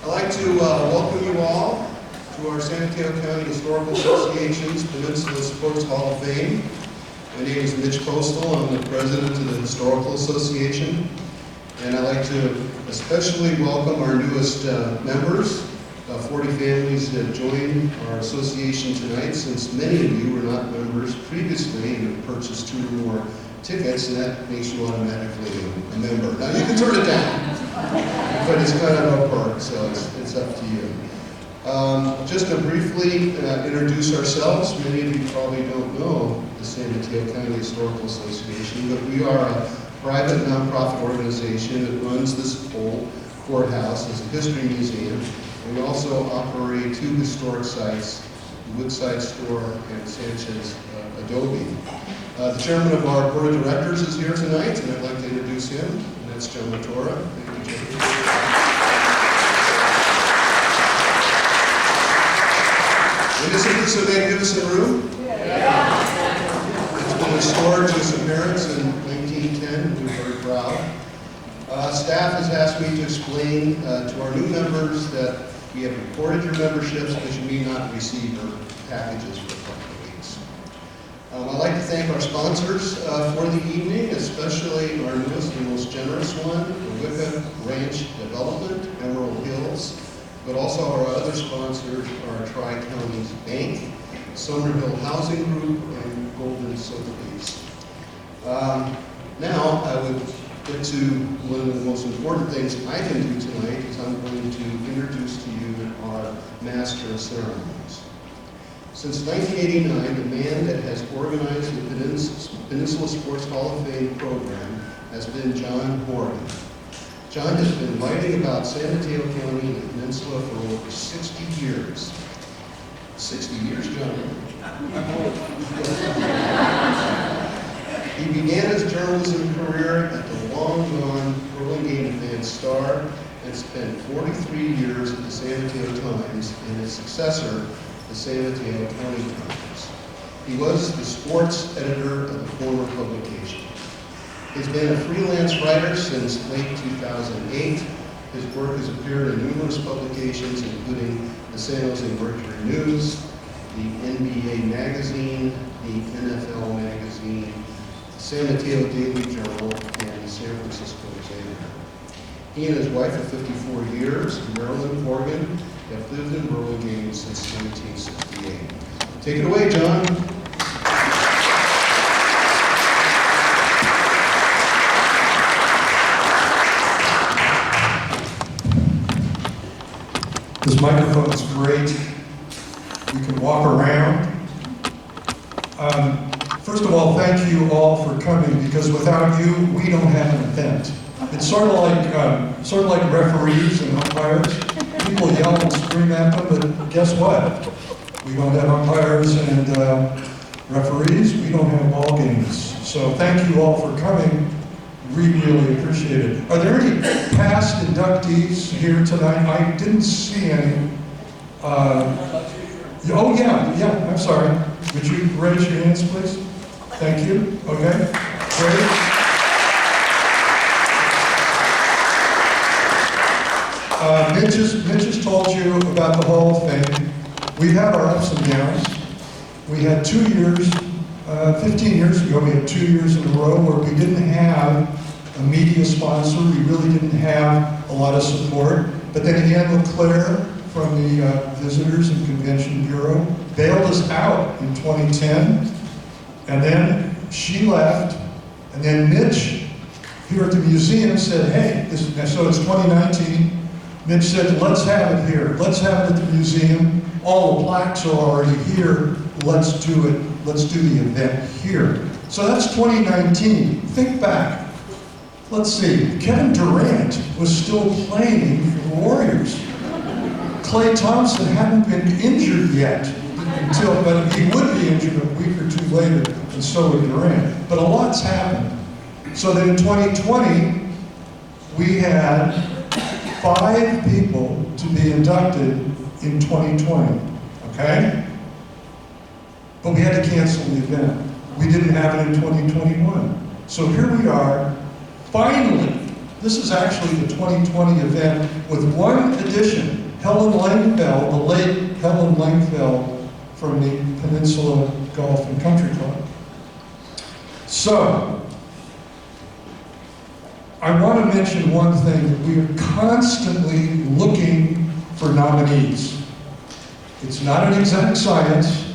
I'd like to welcome you all to our San Mateo County Historical Association's Peninsula Sports Hall of Fame. My name is Mitch Postal. I'm the president of the Historical Association. And I'd like to especially welcome our newest members. 40 families that joined our association tonight, since many of you were not members previously and have purchased 2 or more tickets, and that makes you automatically a member. Now you can turn it down, but it's kind of a perk, so it's up to you. Just to briefly introduce ourselves, many of you probably don't know the San Mateo County Historical Association, but we are a private nonprofit organization that runs this old courthouse as a history museum. And we also operate 2 historic sites, the Woodside Store and Sanchez Adobe. The chairman of our board of directors is here tonight, and I'd like to introduce him, and that's Joe Matora. Thank you, Joe. Is this a magnificent room? Yeah. It's been restored to its appearance in 1910, we're very proud. Staff has asked me to explain to our new members that we have recorded your memberships, but you may not receive your packages for a couple of weeks. I'd like to thank our sponsors for the evening, especially our newest and most generous one, the Wicca Ranch Development, Emerald Hills, but also our other sponsors are Tri-Counties Bank, Somerville Housing Group, and Golden Sotheby's. Now, I would get to one of the most important things I can do tonight is I'm going to introduce to you our Master of Ceremonies. Since 1989, the man that has organized the Peninsula Sports Hall of Fame program has been John Horgan. John has been writing about San Mateo County and the Peninsula for over 60 years. 60 years, John. He began his journalism career at the long-gone Burlingame Advance Star and spent 43 years at the San Mateo Times and its successor, the San Mateo County Times. He was the sports editor of the former publication. He's been a freelance writer since late 2008. His work has appeared in numerous publications, including the San Jose Mercury News, the NBA Magazine, the NFL Magazine, San Mateo Daily Journal, and the San Francisco Examiner. He and his wife of 54 years, Marilyn Horgan, have lived in Burlingame since 1968. Take it away, John. This microphone is great. You can walk around. First of all, thank you all for coming, because without you, we don't have an event. It's sort of like referees and umpires. People yell and scream at them, but guess what? We don't have umpires and referees. We don't have ball games. So thank you all for coming. We really appreciate it. Are there any past inductees here tonight? I didn't see any. Oh yeah, I'm sorry. Would you raise your hands, please? Thank you. Okay, great. Mitch has told you about the Hall of Fame. We've had our ups and downs. We had 2 years, 15 years ago, we had 2 years in a row where we didn't have a media sponsor. We really didn't have a lot of support. But then again, LeClaire from the Visitors and Convention Bureau bailed us out in 2010. And then she left. And then Mitch here at the museum said, hey, so it's 2019. Mitch said, let's have it here. Let's have it at the museum. All the plaques are already here. Let's do it. Let's do the event here. So that's 2019. Think back. Let's see. Kevin Durant was still playing for the Warriors. Klay Thompson hadn't been injured yet but he would be injured a week or 2 later, and so would Durant. But a lot's happened. So then in 2020, we had 5 people to be inducted in 2020, okay? But we had to cancel the event. We didn't have it in 2021. So here we are, finally, This is actually the 2020 event with one addition. Helen Lengfeld, the late Helen Lengfeld from the Peninsula Golf and Country Club. So, I want to mention one thing, that we are constantly looking for nominees. It's not an exact science,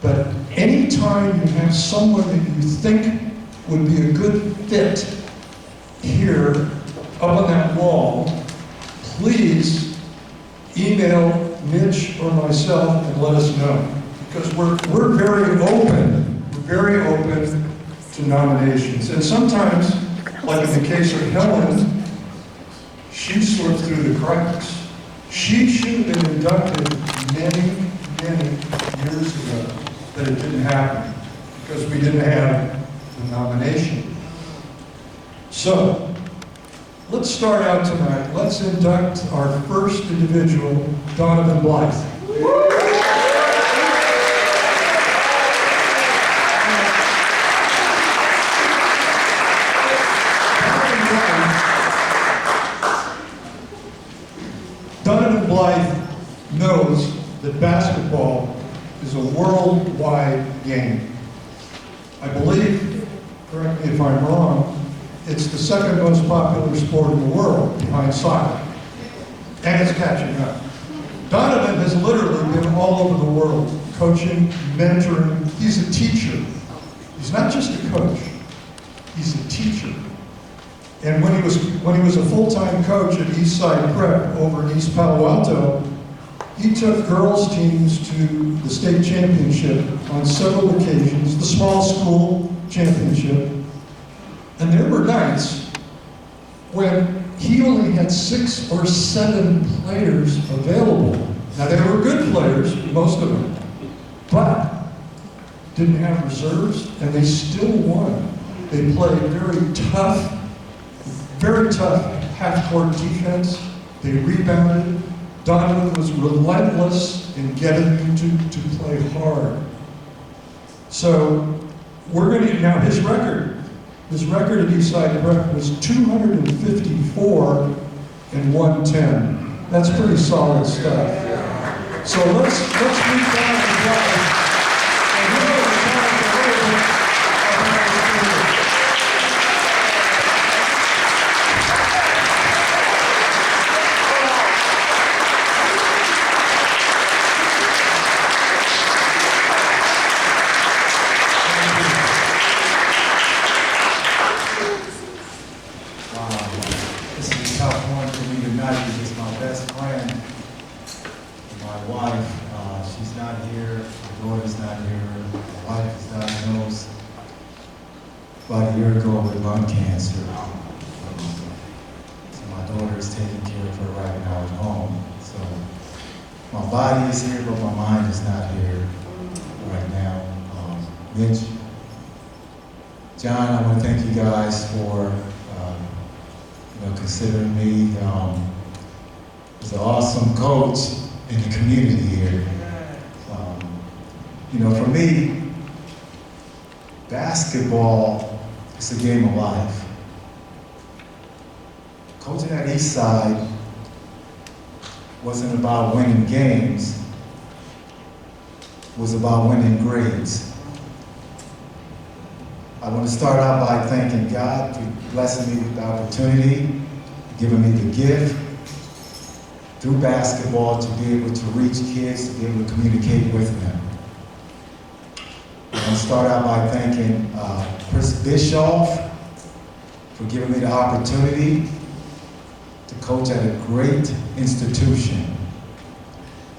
but anytime you have someone that you think would be a good fit here up on that wall, please email Mitch or myself and let us know. Because we're very open to nominations. And sometimes, like in the case of Helen, she slipped through the cracks. She should have been inducted many years ago, but it didn't happen because we didn't have the nomination. So, let's start out tonight. Let's induct our first individual, Donovan Blythe. Donovan Blythe knows that basketball is a worldwide game. I believe, correct me if I'm wrong, it's the second most popular sport in the world behind soccer. And it's catching up. Donovan has literally been all over the world, coaching, mentoring. He's a teacher. He's not just a coach, he's a teacher. And when he was a full-time coach at Eastside Prep over in East Palo Alto, he took girls' teams to the state championship on several occasions, the small school championship. And there were nights when he only had 6 or 7 players available. Now, they were good players, most of them, but didn't have reserves, and they still won. They played very tough half-court defense. They rebounded. Donovan was relentless in getting them to play hard. So we're going to, now his record at Eastside Prep was 254 and 110. That's pretty solid stuff. So let's reach down to Blythe. And we're going to talk a little bit about his career. This is a tough one for me tonight because my best friend, my wife, she's not here, my daughter's not here, my wife is diagnosed about a year ago with lung cancer. So my daughter is taking care of her right now at home. So my body is here, but my mind is not here right now. Mitch, John, I want to thank you guys for considering me as an awesome coach in the community here. For me, basketball is a game of life. Coaching at Eastside wasn't about winning games, it was about winning grades. I want to start out by thanking God for blessing me with the opportunity, giving me the gift through basketball to be able to reach kids, to be able to communicate with them. I want to start out by thanking Chris Bischoff for giving me the opportunity to coach at a great institution.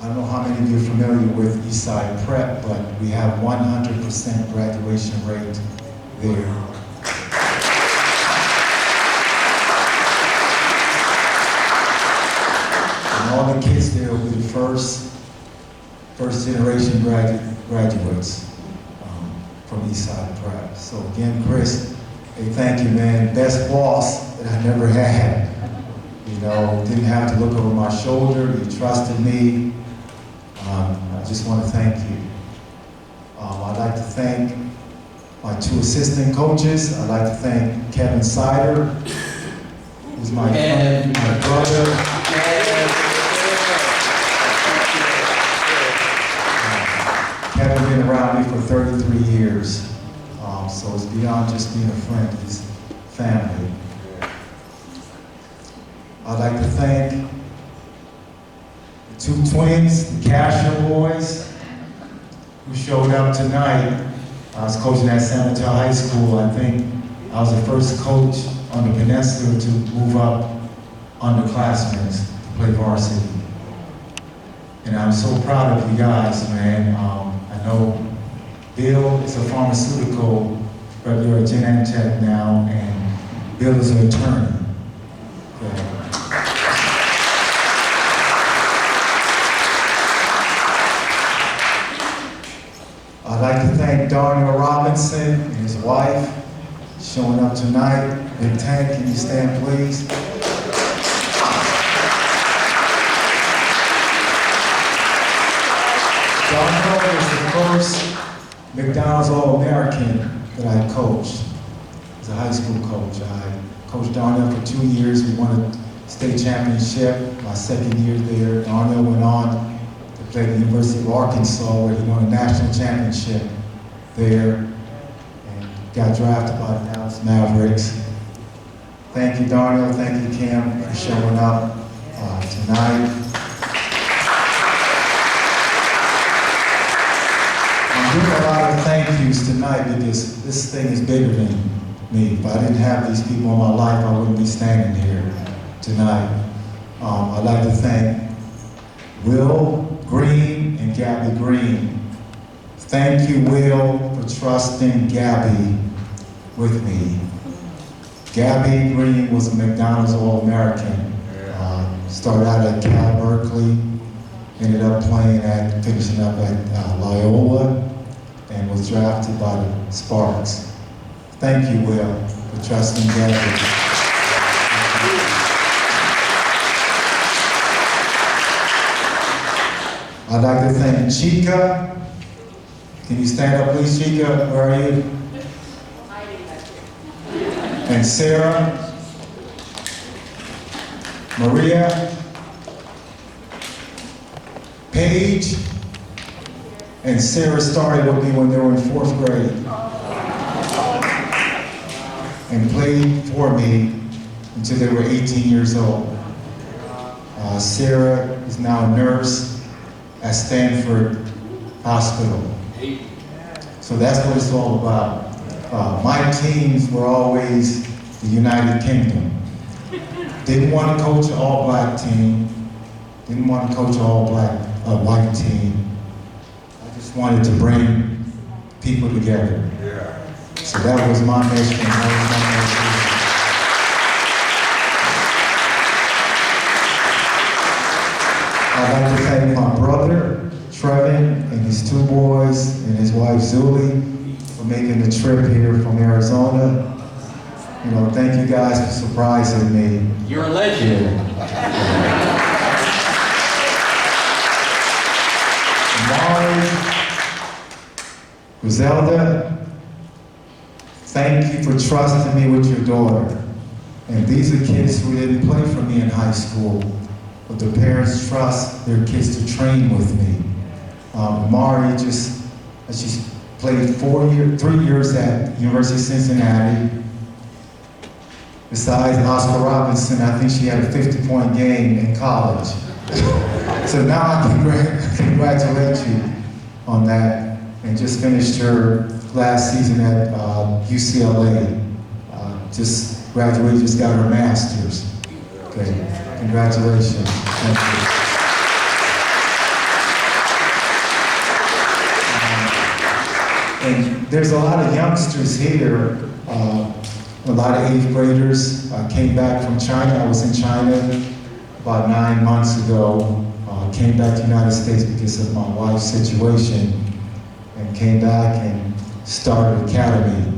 I don't know how many of you are familiar with Eastside Prep, but we have 100% graduation rate there. And all the kids there will be first generation graduates from Eastside Prep. So again, Chris, hey, thank you, man. Best boss that I never had. Didn't have to look over my shoulder. You trusted me. I just want to thank you. I'd like to thank my 2 assistant coaches. I'd like to thank Kevin Sider who's my friend, my brother. Kevin been around me for 33 years, so it's beyond just being a friend, he's family. I'd like to thank the two twins, the Casher boys, who showed up tonight. I was coaching at San Mateo High School. I think I was the first coach on the Peninsula to move up underclassmen to play varsity. And I'm so proud of you guys, man. I know Bill is a pharmaceutical, but you're a gen ed tech now, and Bill is an attorney. I'd like to thank Darnell Robinson and his wife showing up tonight. Big Tank, can you stand, please? Darnell was the first McDonald's All-American that I coached as a high school coach. I coached Darnell for 2 years. We won a state championship my second year there. Darnell went on to play at the University of Arkansas, where he won a national championship there and got drafted by the Dallas Mavericks. Thank you, Darnell. Thank you, Kim, for showing up tonight. I'm doing a lot of thank yous tonight because this thing is bigger than me. If I didn't have these people in my life, I wouldn't be standing here tonight. I'd like to thank Will Green and Gabby Green. Thank you, Will, for trusting Gabby with me. Gabby Green was a McDonald's All-American. Started out at Cal Berkeley, ended up finishing up at Loyola, and was drafted by the Sparks. Thank you, Will, for trusting Gabby. I'd like to thank Chica. Can you stand up, please, Chica? Where are you? And Sarah, Maria, Paige, and Sarah started with me when they were in 4th grade and played for me until they were 18 years old. Sarah is now a nurse at Stanford Hospital. So that's what it's all about. My teams were always the United Kingdom. Didn't want to coach an all-black team. Didn't want to coach an all-black white team. I just wanted to bring people together. So that was my mission. I'd like to thank my brother, Trevin, and his 2 boys, and his wife, Zuli, for making the trip here from Arizona. You know, thank you guys for surprising me. You're a legend. Mari, Griselda, thank you for trusting me with your daughter. And these are kids who didn't play for me in high school, but the parents trust their kids to train with me. Mari she's played 3 years at University of Cincinnati. Besides Oscar Robinson, I think she had a 50-point game in college. So now I congratulate you on that, and just finished her last season at UCLA. Just graduated, just got her master's. Okay, congratulations. Thank you. And there's a lot of youngsters here, a lot of 8th graders. I came back from China. I was in China about 9 months ago. Came back to the United States because of my wife's situation, and came back and started Academy.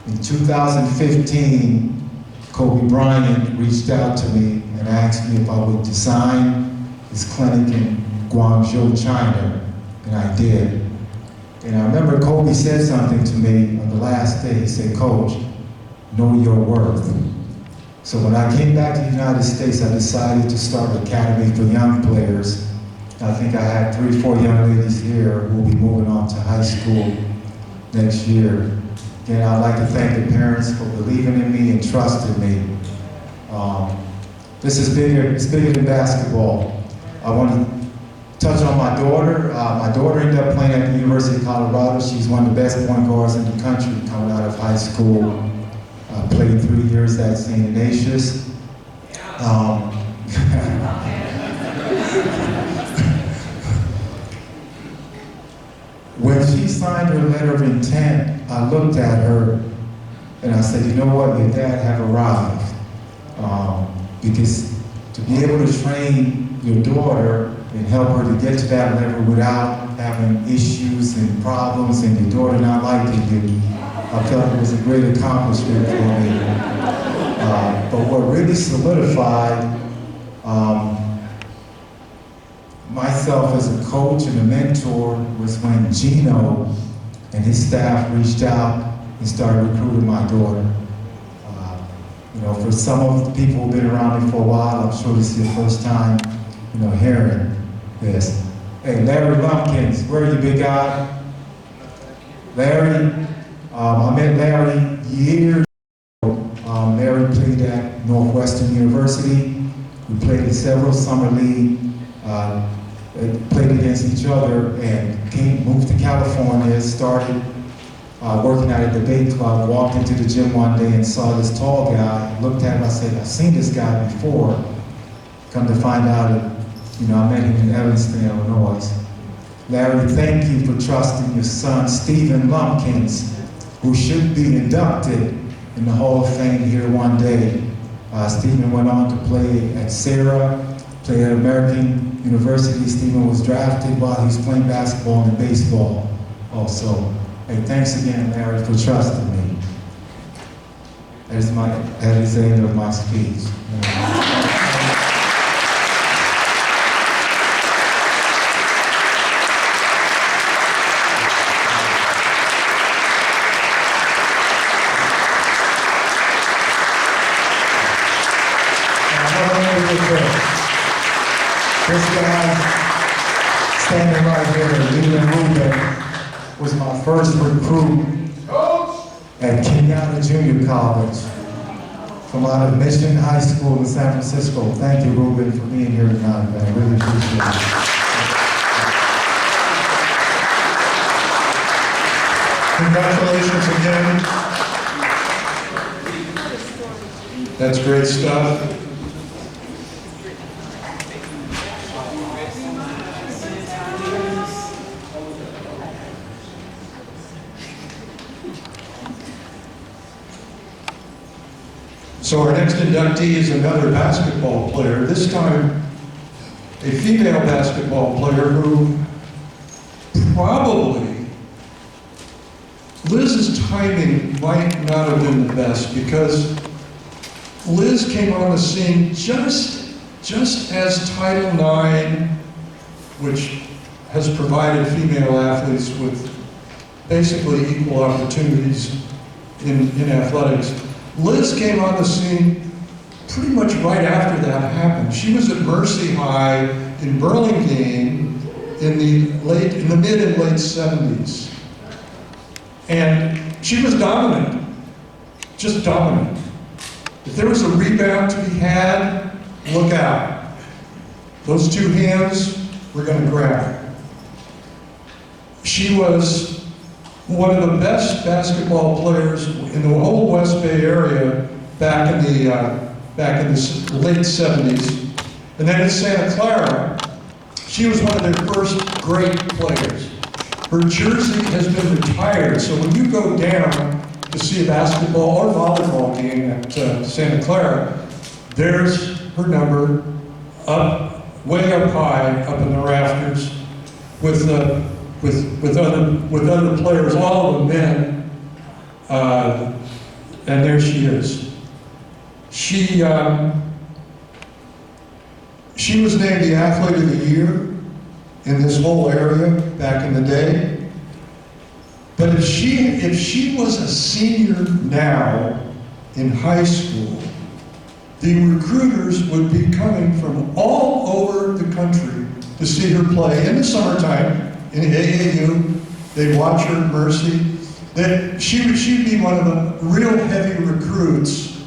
In 2015, Kobe Bryant reached out to me and asked me if I would design his clinic in Guangzhou, China, and I did. And I remember Kobe said something to me on the last day. He said, "Coach, know your worth." So when I came back to the United States, I decided to start an academy for young players. I think I have 3 or 4 young ladies here who will be moving on to high school next year. Again, I'd like to thank the parents for believing in me and trusting me. This is bigger, it's bigger than basketball. I want to touch on my daughter. My daughter ended up playing at the University of Colorado. She's one of the best point guards in the country coming out of high school. Played 3 years at St. Ignatius. When she signed her letter of intent, I looked at her and I said, you know what, your dad have arrived. Because to be able to train your daughter and help her to get to that level without having issues and problems and your daughter not liking you, I felt it was a great accomplishment for me. But what really solidified myself as a coach and a mentor was when Gino and his staff reached out and started recruiting my daughter. You know, for some of the people who've been around me for a while, I'm sure this is your first time, you know, hearing this. Hey, Larry Lumpkins, where are you, big guy? Larry, I met Larry years ago. Larry played at Northwestern University. We played in several summer league, played against each other, and moved to California, started working at a debate club, walked into the gym one day and saw this tall guy, looked at him, I said, I've seen this guy before. Come to find out, you know, I met him in Evanston, Illinois. Larry, thank you for trusting your son, Stephen Lumpkins, who should be inducted in the Hall of Fame here one day. Stephen went on to play at Sarah, played at American University. Stephen was drafted while he was playing basketball and baseball also. Hey, thanks again, Larry, for trusting me. That is the end of my speech. This guy standing right here, Leland Rubin, was my first recruit at Kenyatta Junior College from out of Mission High School in San Francisco. Thank you, Ruben, for being here tonight, man. I really appreciate it. Congratulations again. That's great stuff. So our next inductee is another basketball player, this time a female basketball player who probably, Liz's timing might not have been the best because Liz came on the scene just as Title IX, which has provided female athletes with basically equal opportunities in athletics. Liz came on the scene pretty much right after that happened. She was at Mercy High in Burlingame in the mid and late 70s. And she was dominant, just dominant. If there was a rebound to be had, look out. Those two hands were going to grab. She was one of the best basketball players in the whole West Bay area back in the late 70s. And then in Santa Clara, she was one of their first great players. Her jersey has been retired, so when you go down to see a basketball or volleyball game at Santa Clara, there's her number way up high, up in the rafters, with other players, all of them men, and there she is. She was named the Athlete of the Year in this whole area back in the day. But if she was a senior now in high school, the recruiters would be coming from all over the country to see her play in the summertime in AAU. They'd watch her at Mercy. She'd be one of the real heavy recruits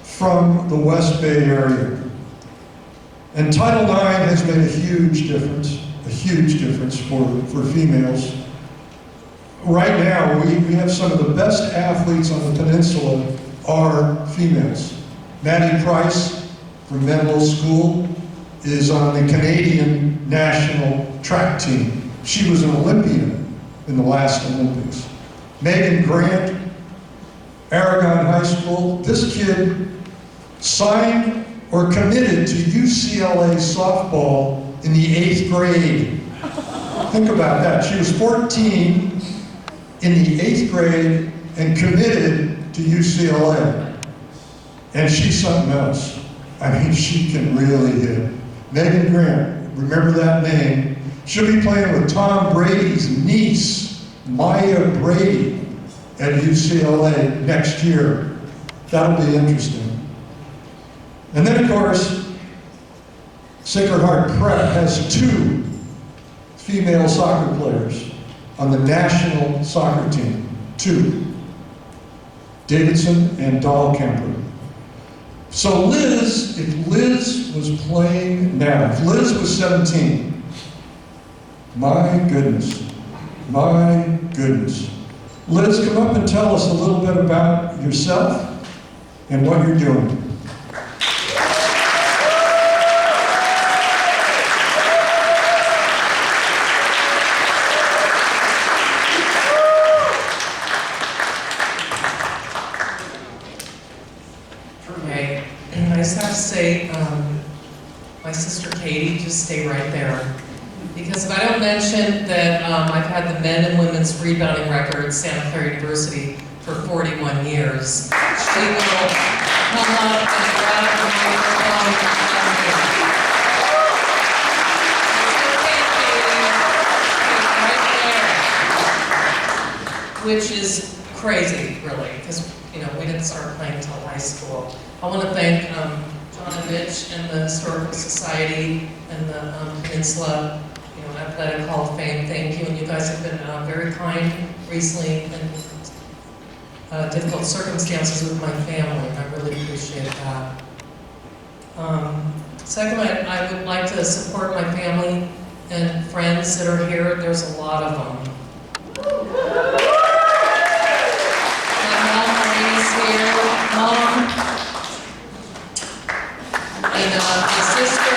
from the West Bay area. And Title IX has made a huge difference for females. Right now, we have some of the best athletes on the peninsula are females. Maddie Price from Menlo School is on the Canadian national track team. She was an Olympian in the last Olympics. Megan Grant, Aragon High School. This kid signed or committed to UCLA softball in the 8th grade. Think about that. She was 14 in the 8th grade and committed to UCLA. And she's something else. I mean, she can really hit. Megan Grant, remember that name. She'll be playing with Tom Brady's niece, Maya Brady, at UCLA next year. That'll be interesting. And then, of course, Sacred Heart Prep has 2 female soccer players on the national soccer team. 2. Davidson and Dahlkemper. So Liz, if Liz was playing now, if Liz was 17, my goodness. Liz, come up and tell us a little bit about yourself and what you're doing. Okay, I just have to say, my sister Katie, just stay right there. Because if I don't mention that I've had the men and women's rebounding record at Santa Clara University for 41 years, she will come up and grab the microphone and right there, which is crazy, really, because we didn't start playing until high school. I want to thank John and Mitch and the Historical Society and the Peninsula Athletic Hall of Fame. Thank you, and you guys have been very kind recently in difficult circumstances with my family. I really appreciate that. Second, I would like to support my family and friends that are here. There's a lot of them. My mom Marie's here. Mom. And my sister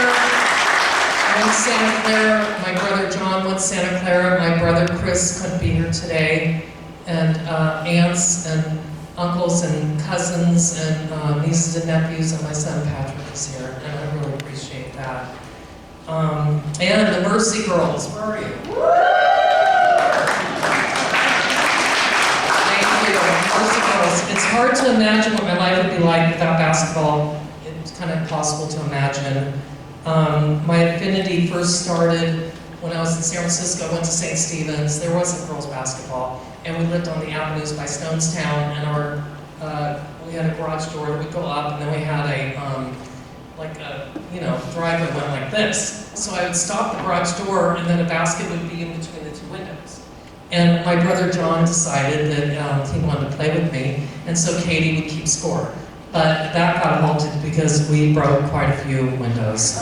went to Santa Clara. My brother John went to Santa Clara. My brother Chris couldn't be here today. And aunts and uncles and cousins and nieces and nephews, and my son Patrick is here, and I really appreciate that. And the Mercy Girls, where are you? Thank you, Mercy Girls. It's hard to imagine what my life would be like without basketball. It's kind of impossible to imagine. My affinity first started when I was in San Francisco. I went to St. Stephen's. There wasn't girls basketball, and we lived on the avenues by Stonestown, and we had a garage door that would go up, and then we had a driveway went like this. So I would stop the garage door, and then a basket would be in between the 2 windows. And my brother John decided that he wanted to play with me, and so Katie would keep score. But that got halted because we broke quite a few windows.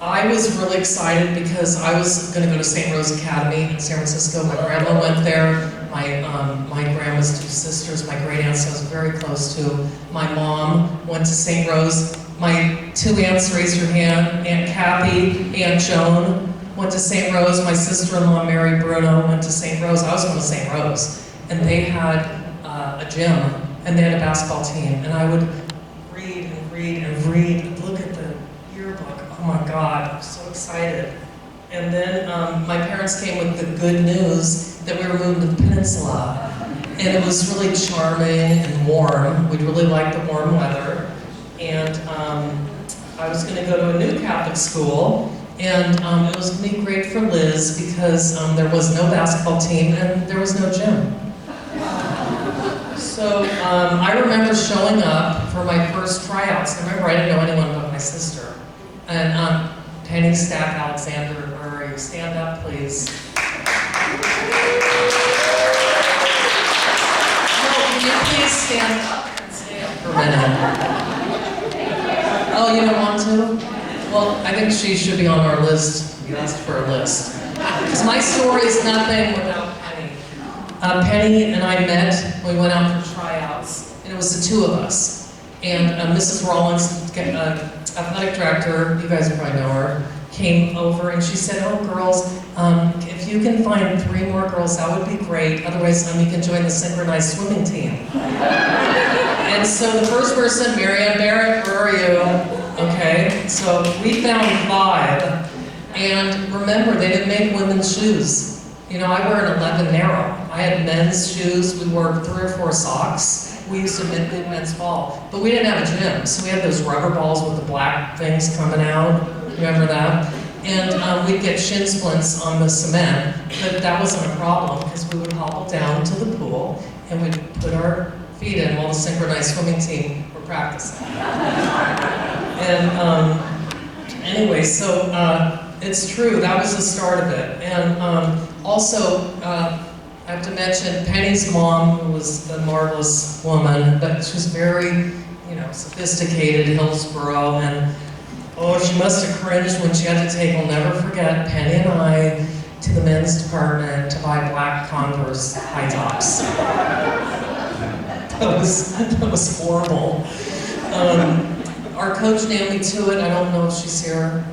I was really excited because I was going to go to St. Rose Academy in San Francisco. My grandma went there. My grandma's 2 sisters, my great aunts I was very close to. My mom went to St. Rose. My 2 aunts raised your hand. Aunt Kathy, Aunt Joan went to St. Rose. My sister-in-law, Mary Bruno, went to St. Rose. I was going to St. Rose. And they had a gym, and they had a basketball team. And I would read and look at the yearbook. Oh my God, I'm so excited. And then my parents came with the good news that we were moving to the Peninsula. And it was really charming and warm. We really liked the warm weather. And I was going to go to a new Catholic school. And it was going to be great for Liz because there was no basketball team and there was no gym. So I remember showing up for my first tryouts. I remember I didn't know anyone but my sister. And Penny Stack Alexander, where are you? Stand up, please. No, can you please stand up and stay up for a minute? Oh, you don't want to? Well, I think she should be on our list. You asked for a list. Because my story is nothing without Penny. Penny and I met when we went out for tryouts, and it was the two of us. And Mrs. Rollins, athletic director, you guys probably know her, came over and she said, "Oh, girls, if you can find 3 more girls, that would be great. Otherwise, you can join the synchronized swimming team." And so the first person, Marianne Barrett, where are you? Okay, so we found 5. And remember, they didn't make women's shoes. You know, I wear an 11 narrow. I had men's shoes. We wore 3 or 4 socks. We used to make men's ball. But we didn't have a gym, so we had those rubber balls with the black things coming out. Remember that? And we'd get shin splints on the cement, but that wasn't a problem because we would hobble down to the pool and we'd put our feet in while the synchronized swimming team were practicing. And anyway, so it's true, that was the start of it. And also, I have to mention Penny's mom, who was a marvelous woman, but she was very, sophisticated, Hillsborough, and oh, she must have cringed when she had to take, I'll never forget, Penny and I to the men's department to buy black Converse high tops. That was horrible. Our coach, Naomi Tuitt, I don't know if she's here.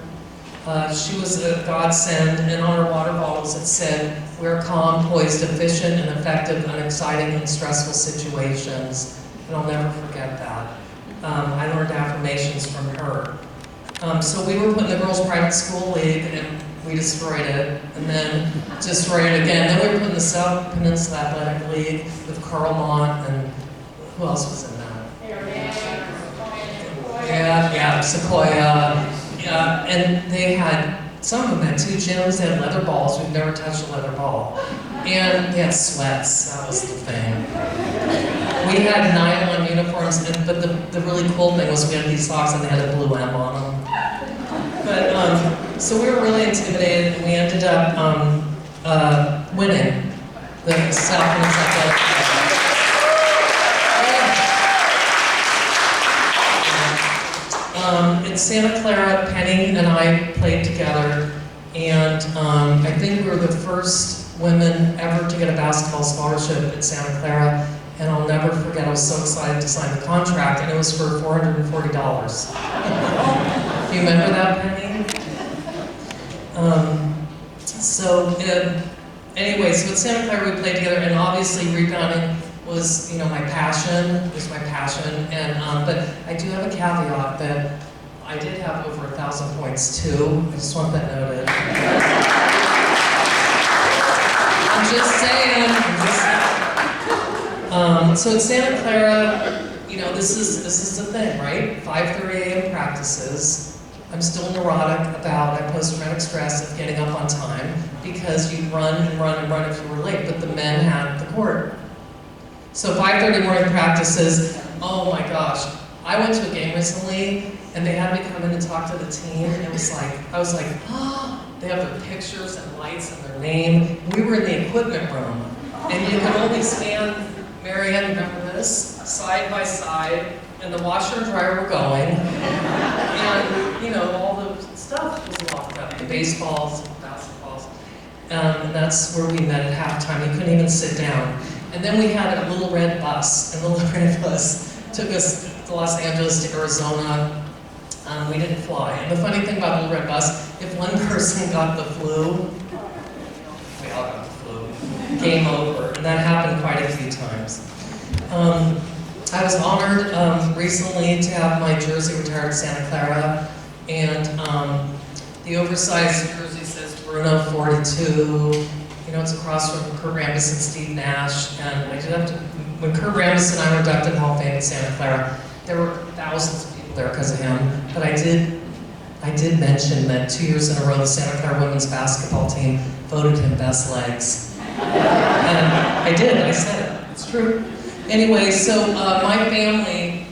She was a godsend, and on her water bottles it said, "We're calm, poised, efficient, and effective in exciting and stressful situations." And I'll never forget that. I learned affirmations from her. So we were put in the girls' private school league, and we destroyed it, and then destroyed it again. Then we were put in the South Peninsula Athletic League with Carl Mott, and who else was in that? Yeah, Sequoia. Yeah, and they had, some of them had 2 gyms, they had leather balls, we've never touched a leather ball. And they had sweats, that was the thing. We had nylon uniforms, but the really cool thing was we had these socks and they had a blue M on them. But, so we were really intimidated, and we ended up winning the South Peninsula Athletic Club. In Santa Clara, Penny and I played together, and I think we were the first women ever to get a basketball scholarship at Santa Clara, and I'll never forget, I was so excited to sign the contract, and it was for $440. Do you remember that, Penny? Anyway, so at Santa Clara we played together, and obviously rebounding was, my passion, and, but I do have a caveat that I did have over 1,000 points too. I just want that noted. I'm just saying. So at Santa Clara, this is the thing, right? 5:30 a.m. practices. I'm still neurotic about post-traumatic stress of getting up on time because you run and run and run if you were late, but the men had the court. So 5:30 morning practices, oh my gosh. I went to a game recently, and they had me come in and talk to the team, and it was like, I was like, oh, they have their pictures and lights and their name. We were in the equipment room, and you could only stand, Marianne, remember this? Side by side, and the washer and dryer were going, and, all the stuff was locked up, the baseballs, basketballs, and that's where we met at halftime. You couldn't even sit down. And then we had a little red bus, and the little red bus took us to Los Angeles, to Arizona. We didn't fly. And the funny thing about the little red bus, if one person got the flu, we all got the flu, game over. And that happened quite a few times. I was honored recently to have my jersey retired at Santa Clara, and the oversized jersey says Bruno 42. It's across from Kurt Rambis and Steve Nash, and I did have to, when Kurt Rambis and I were inducted in Hall of Fame in Santa Clara, there were thousands of people there because of him, but I did mention that 2 years in a row the Santa Clara women's basketball team voted him best legs. And I said it, it's true. Anyway, so my family,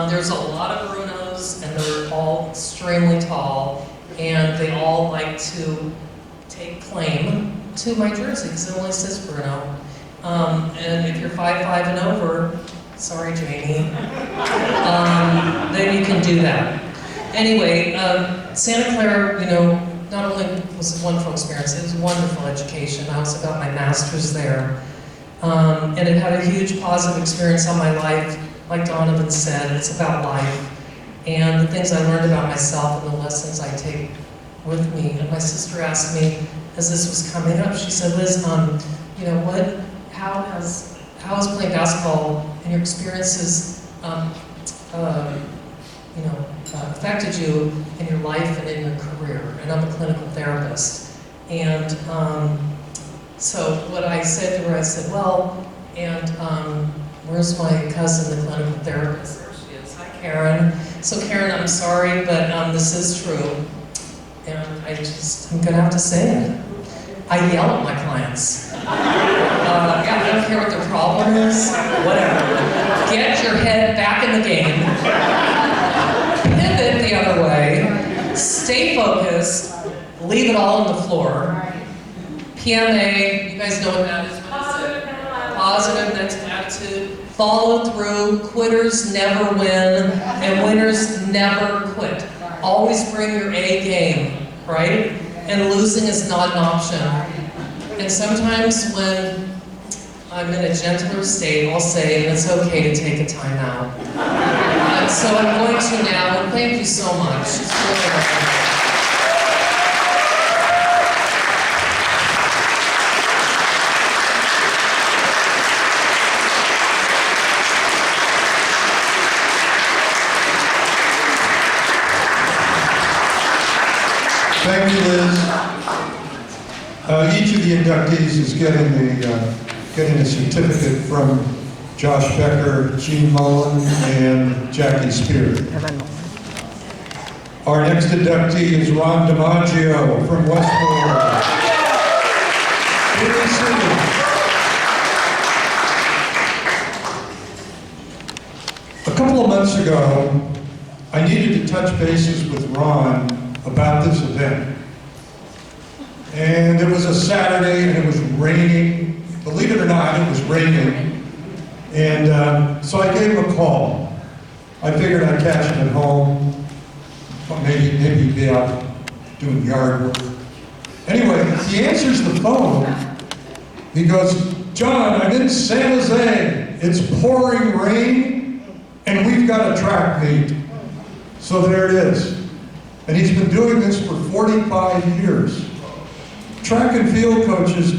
there's a lot of Brunos, and they're all extremely tall, and they all like to take claim to my jersey, because it only says Bruno. And if you're 5'5" and over, sorry Jamie, then you can do that. Anyway, Santa Clara, you know, not only was it a wonderful experience, it was a wonderful education. I also got my master's there. And it had a huge positive experience on my life. Like Donovan said, it's about life. And the things I learned about myself and the lessons I take with me. And my sister asked me, as this was coming up, she said, Liz, you know, how has playing basketball and your experiences, affected you in your life and in your career? And I'm a clinical therapist. And so what I said to her, I said, well, and where's my cousin, the clinical therapist? There she is. Hi, Karen. So Karen, I'm sorry, but this is true. And I'm gonna have to say it. I yell at my clients. Yeah, I don't care what their problem is, whatever. Get your head back in the game. Pivot the other way. Stay focused. Leave it all on the floor. PMA, you guys know what that is. Positive mental attitude. Follow through. Quitters never win, and winners never quit. Always bring your A game, right? And losing is not an option. And sometimes when I'm in a gentler state, I'll say, and it's okay to take a time out. So I'm going to now, and thank you so much. It's really nice. Thank you, Liz. Each of the inductees is getting a certificate from Josh Becker, Gene Mullen, and Jackie Spear. Our next inductee is Ron DiMaggio from Westport. A couple of months ago, I needed to touch bases with Ron about this event. And it was a Saturday and it was raining. Believe it or not, it was raining. And so I gave him a call. I figured I'd catch him at home. Maybe he'd be out doing yard work. Anyway, he answers the phone. He goes, John, I'm in San Jose. It's pouring rain and we've got a track meet. So there it is. And he's been doing this for 45 years. Track and field coaches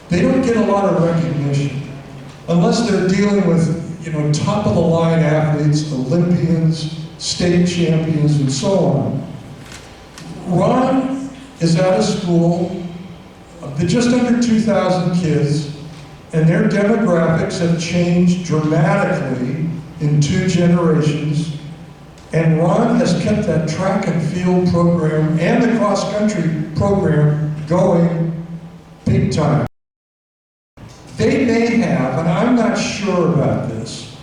they don't get a lot of recognition unless they're dealing with, top of the line athletes, Olympians, state champions, and so on. Ron is at a school of just under 2,000 kids, and their demographics have changed dramatically in 2 generations. And Ron has kept that track and field program and the cross-country program going big time. They may have, and I'm not sure about this,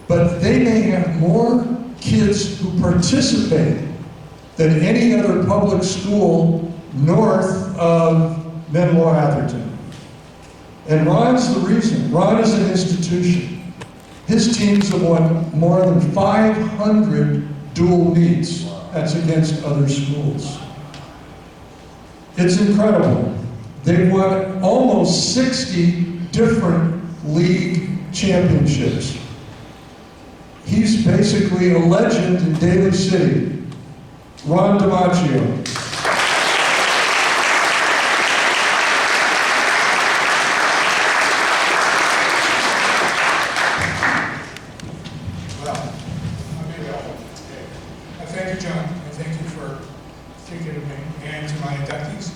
but they may have more kids who participate than any other public school north of Menlo Atherton. And Ron's the reason. Ron is an institution. His teams have won more than 500 dual meets. That's against other schools. It's incredible. They've won almost 60 different league championships. He's basically a legend in Daly City. Ron DiMaggio. Thank you, John, and thank you for thinking of me and to my inductees.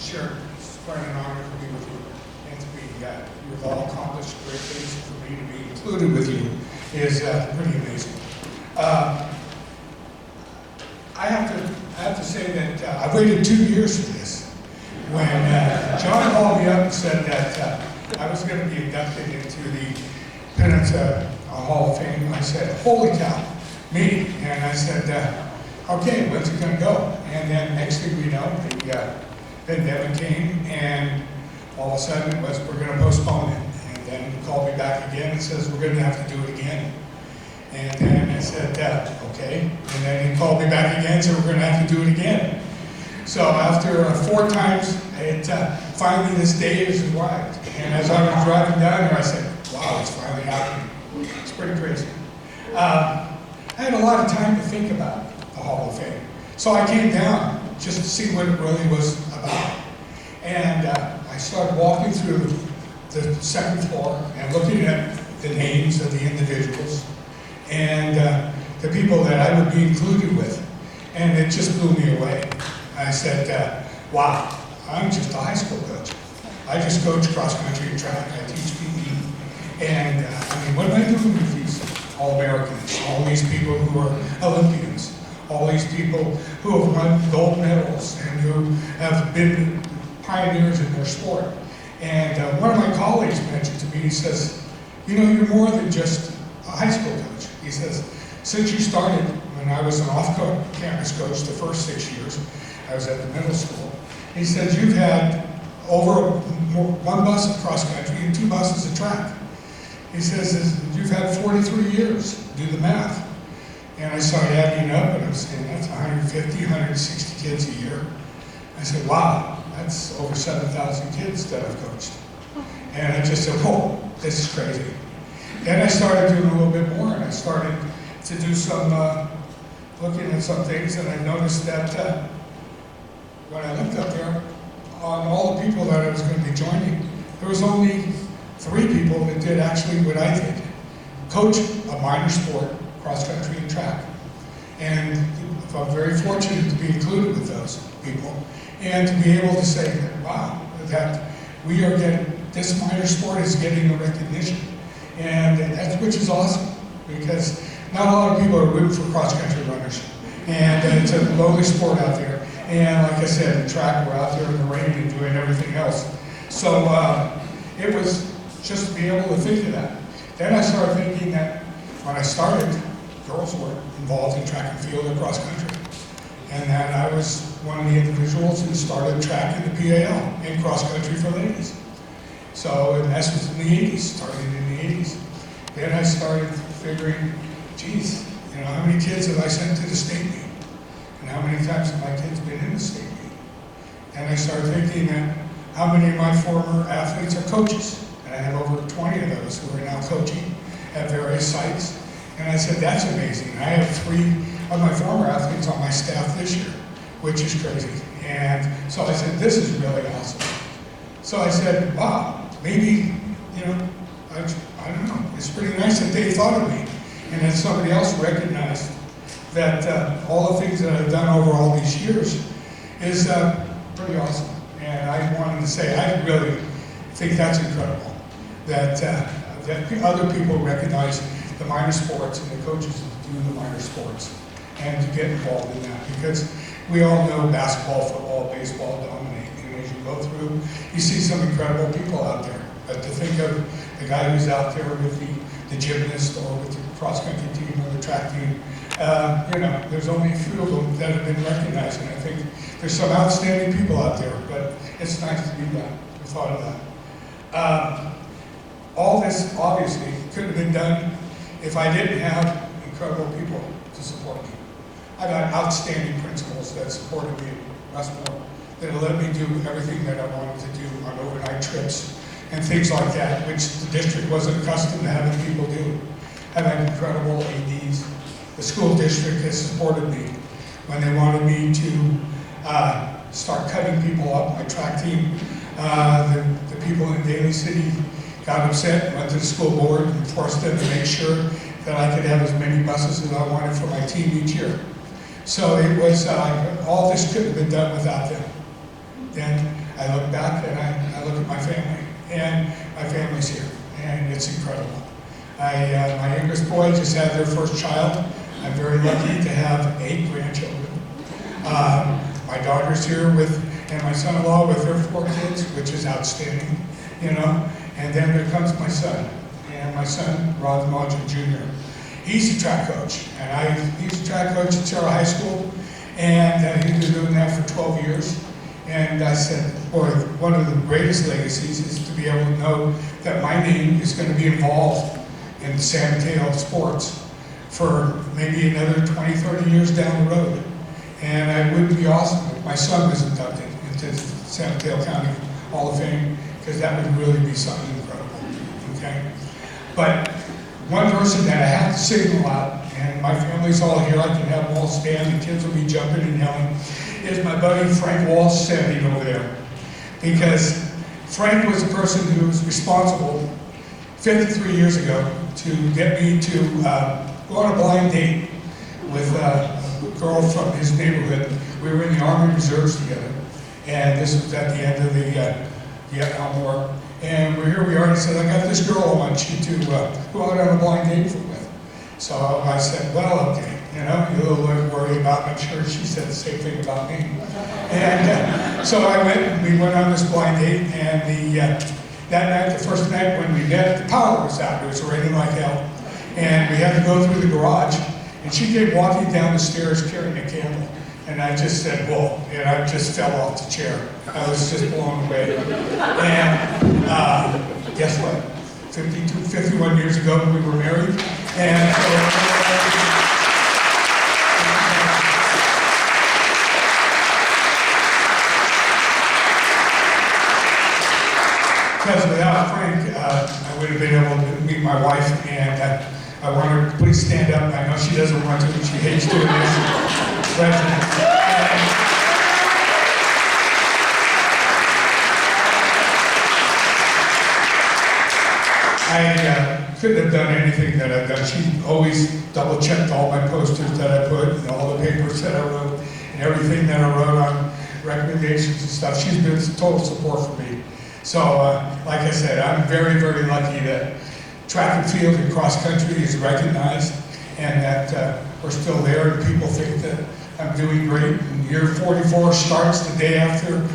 Sure, it's quite an honor to be with you and to be, you've all accomplished great things, and for me to be included with you is pretty amazing. I have to say that I've waited 2 years for this. When John called me up and said that I was going to be inducted into the Peninsula Hall of Fame. I said, holy cow, me. And I said, okay, when's it going to go? And then next thing we know, the pandemic came, and all of a sudden it was, we're going to postpone it. And then he called me back again and says, we're going to have to do it again. And then I said, okay. And then he called me back again and said, we're going to have to do it again. So after 4 times, finally this day has arrived. And as I was driving down there, I said, wow, it's finally happening. It's pretty crazy. I had a lot of time to think about the Hall of Fame. So I came down just to see what it really was about. And I started walking through the second floor and looking at the names of the individuals and the people that I would be included with. And it just blew me away. I said, wow, I'm just a high school coach. I just coach cross-country and track. I teach PE. And I mean, what am I doing with these All-Americans, all these people who are Olympians, all these people who have won gold medals and who have been pioneers in their sport? And one of my colleagues mentioned to me, he says, you know, you're more than just a high school coach. He says, since you started when I was an off-campus coach the first 6 years, I was at the middle school. He says, you've had over 1 bus of cross-country and 2 buses of track. He says, you've had 43 years, do the math. And I started adding up, and I'm saying, that's 150, 160 kids a year. I said, wow, that's over 7,000 kids that I've coached. And I just said, whoa, this is crazy. Then I started doing a little bit more, and I started to do some, looking at some things, and I noticed that when I looked up there, on all the people that I was going to be joining, there was only 3 people that did actually what I did. Coach a minor sport, cross-country and track. And I'm very fortunate to be included with those people. And to be able to say that, wow, that we are getting, this minor sport is getting the recognition. And that's, which is awesome, because not a lot of people are rooting for cross-country runners. And it's a lowly sport out there. And like I said, in track, we're out there in the rain and doing everything else. So it was just to be able to think of that. Then I started thinking that when I started, girls were involved in track and field and cross country. And that I was one of the individuals who started track in the PAL and cross country for ladies. So and this was in the 80s, started in the 80s. Then I started figuring, geez, you know, how many kids have I sent to the state meet? And how many times have my kids been in the state meet? And I started thinking that how many of my former athletes are coaches? And I have over 20 of those who are now coaching at various sites. And I said, that's amazing. I have 3 of my former athletes on my staff this year, which is crazy. And so I said, this is really awesome. So I said, wow, maybe, you know, I don't know. It's pretty nice that they thought of me. And that somebody else recognized that all the things that I've done over all these years is pretty awesome. And I wanted to say, I really think that's incredible, that other people recognize the minor sports and the coaches who do the minor sports and to get involved in that, because we all know basketball, football, baseball dominate, and as you go through, you see some incredible people out there. But to think of the guy who's out there with the gymnast or with the cross-country team or the track team, you know, there's only a few of them that have been recognized, and I think there's some outstanding people out there, but it's nice to be that, we thought of that. All this, obviously, couldn't have been done if I didn't have incredible people to support me. I got outstanding principals that supported me in Westmore, that let me do everything that I wanted to do on overnight trips and things like that, which the district wasn't accustomed to having people do. I've had incredible ADs. The school district has supported me when they wanted me to start cutting people up, my track team. The people in Daly City got upset, went to the school board and forced them to make sure that I could have as many buses as I wanted for my team each year. So it was, all this couldn't have been done without them. Then I look back and I look at my family, and my family's here, and it's incredible. My youngest boy just had their first child. I'm very lucky to have 8 grandchildren. My daughter's here with, and my son-in-law with their 4 kids, which is outstanding, you know. And then there comes my son, and my son, DiMaggio Jr. He's a track coach, and he's a track coach at Terra High School, and he's been doing that for 12 years. And I said, boy, one of the greatest legacies is to be able to know that my name is going to be involved in San Mateo sports for maybe another 20, 30 years down the road. And it would be awesome if my son was inducted into San Mateo County Hall of Fame, because that would really be something incredible, okay? But one person that I have to sing a lot, and my family's all here, I can have them all stand, the kids will be jumping and yelling, is my buddy Frank Walsh standing over there. Because Frank was the person who was responsible 53 years ago to get me to go on a blind date with a girl from his neighborhood. We were in the Army Reserves together, and this was at the end of the Vietnam War. And here we are, and he said, I got this girl I want you to go out on a blind date with. So I said, well, okay, you know, you're a little worried about it. I'm sure she said the same thing about me. And so I went, and we went on this blind date, and that night, the first night when we met, the power was out. It was raining like hell. And we had to go through the garage, and she came walking down the stairs carrying a candle. And I just said, whoa, and I just fell off the chair. I was just blown away. And guess what? 51 years ago, we were married. And because without Frank, I would have been able to meet my wife, and I want her to please stand up. I know she doesn't want to, she hates doing this. I couldn't have done anything that I've done. She always double-checked all my posters that I put, and all the papers that I wrote, and everything that I wrote on recommendations and stuff. She's been total support for me. So, like I said, I'm very, very lucky that track and field and cross country is recognized, and that we're still there, and people think that I'm doing great. And year 44 starts the day after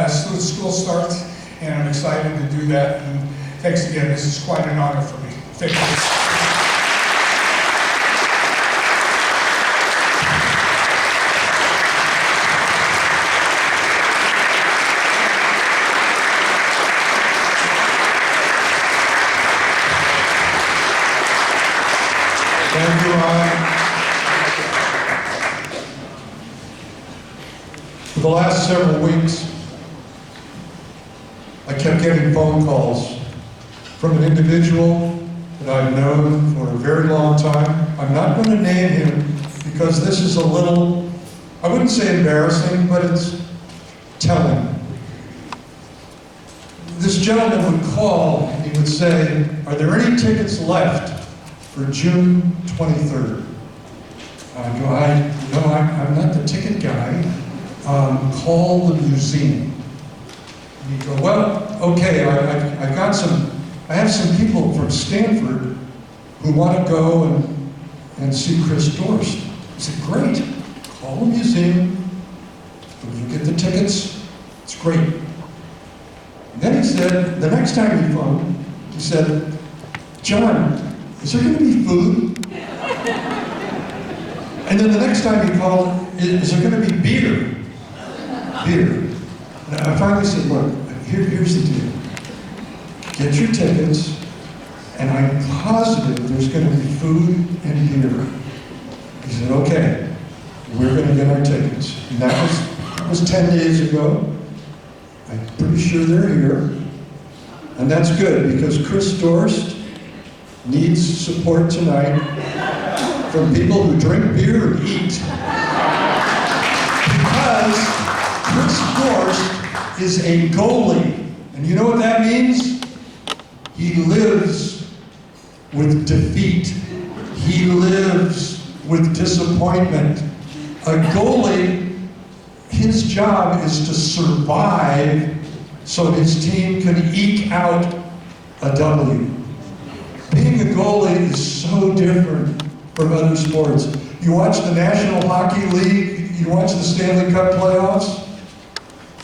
school starts, and I'm excited to do that. And thanks again, this is quite an honor for me. Thank you. Thank you, Ryan. For the last several weeks, I kept getting phone calls from an individual that I've known for a very long time. I'm not going to name him because this is a little, I wouldn't say embarrassing, but it's telling. This gentleman would call and he would say, are there any tickets left for June 23rd? I go, I'm not the ticket guy. Call the museum. And you go, well, okay, I have some people from Stanford who want to go and see Chris Dorst. I said, great, call the museum, you get the tickets, it's great. And then he said, the next time he phoned, he said, John, is there going to be food? And then the next time he called, is there going to be beer? Beer. And I finally said, look, here's the deal. Get your tickets, and I'm positive there's going to be food and beer. He said, okay, we're going to get our tickets. And that was 10 days ago. I'm pretty sure they're here. And that's good, because Chris Dorst needs support tonight from people who drink beer and eat. Because Chris Dorst is a goalie. And you know what that means? He lives with defeat. He lives with disappointment. A goalie, his job is to survive so his team can eke out a W. Being a goalie is so different from other sports. You watch the National Hockey League, you watch the Stanley Cup playoffs,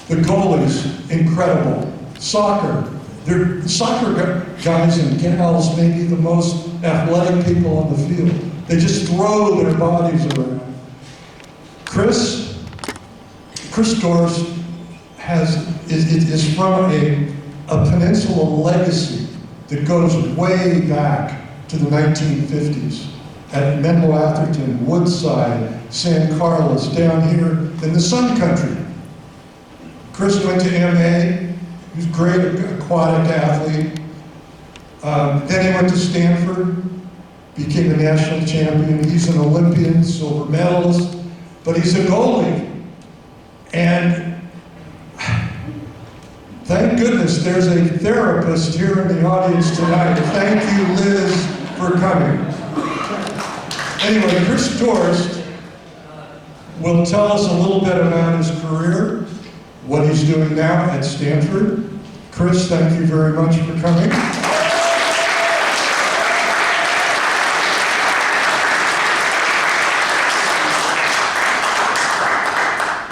the goalies, incredible. Soccer, They're soccer guys and gals may be the most athletic people on the field. They just throw their bodies around. Chris Dorst is from a Peninsula legacy that goes way back to the 1950s. At Menlo Atherton, Woodside, San Carlos, down here in the Sun Country. Chris went to MA. He was a great aquatic athlete. Then he went to Stanford, became a national champion. He's an Olympian, silver medalist, but he's a goalie. And thank goodness there's a therapist here in the audience tonight. Thank you, Liz, for coming. Anyway, Chris Dorst will tell us a little bit about his career, what he's doing now at Stanford. Chris, thank you very much for coming.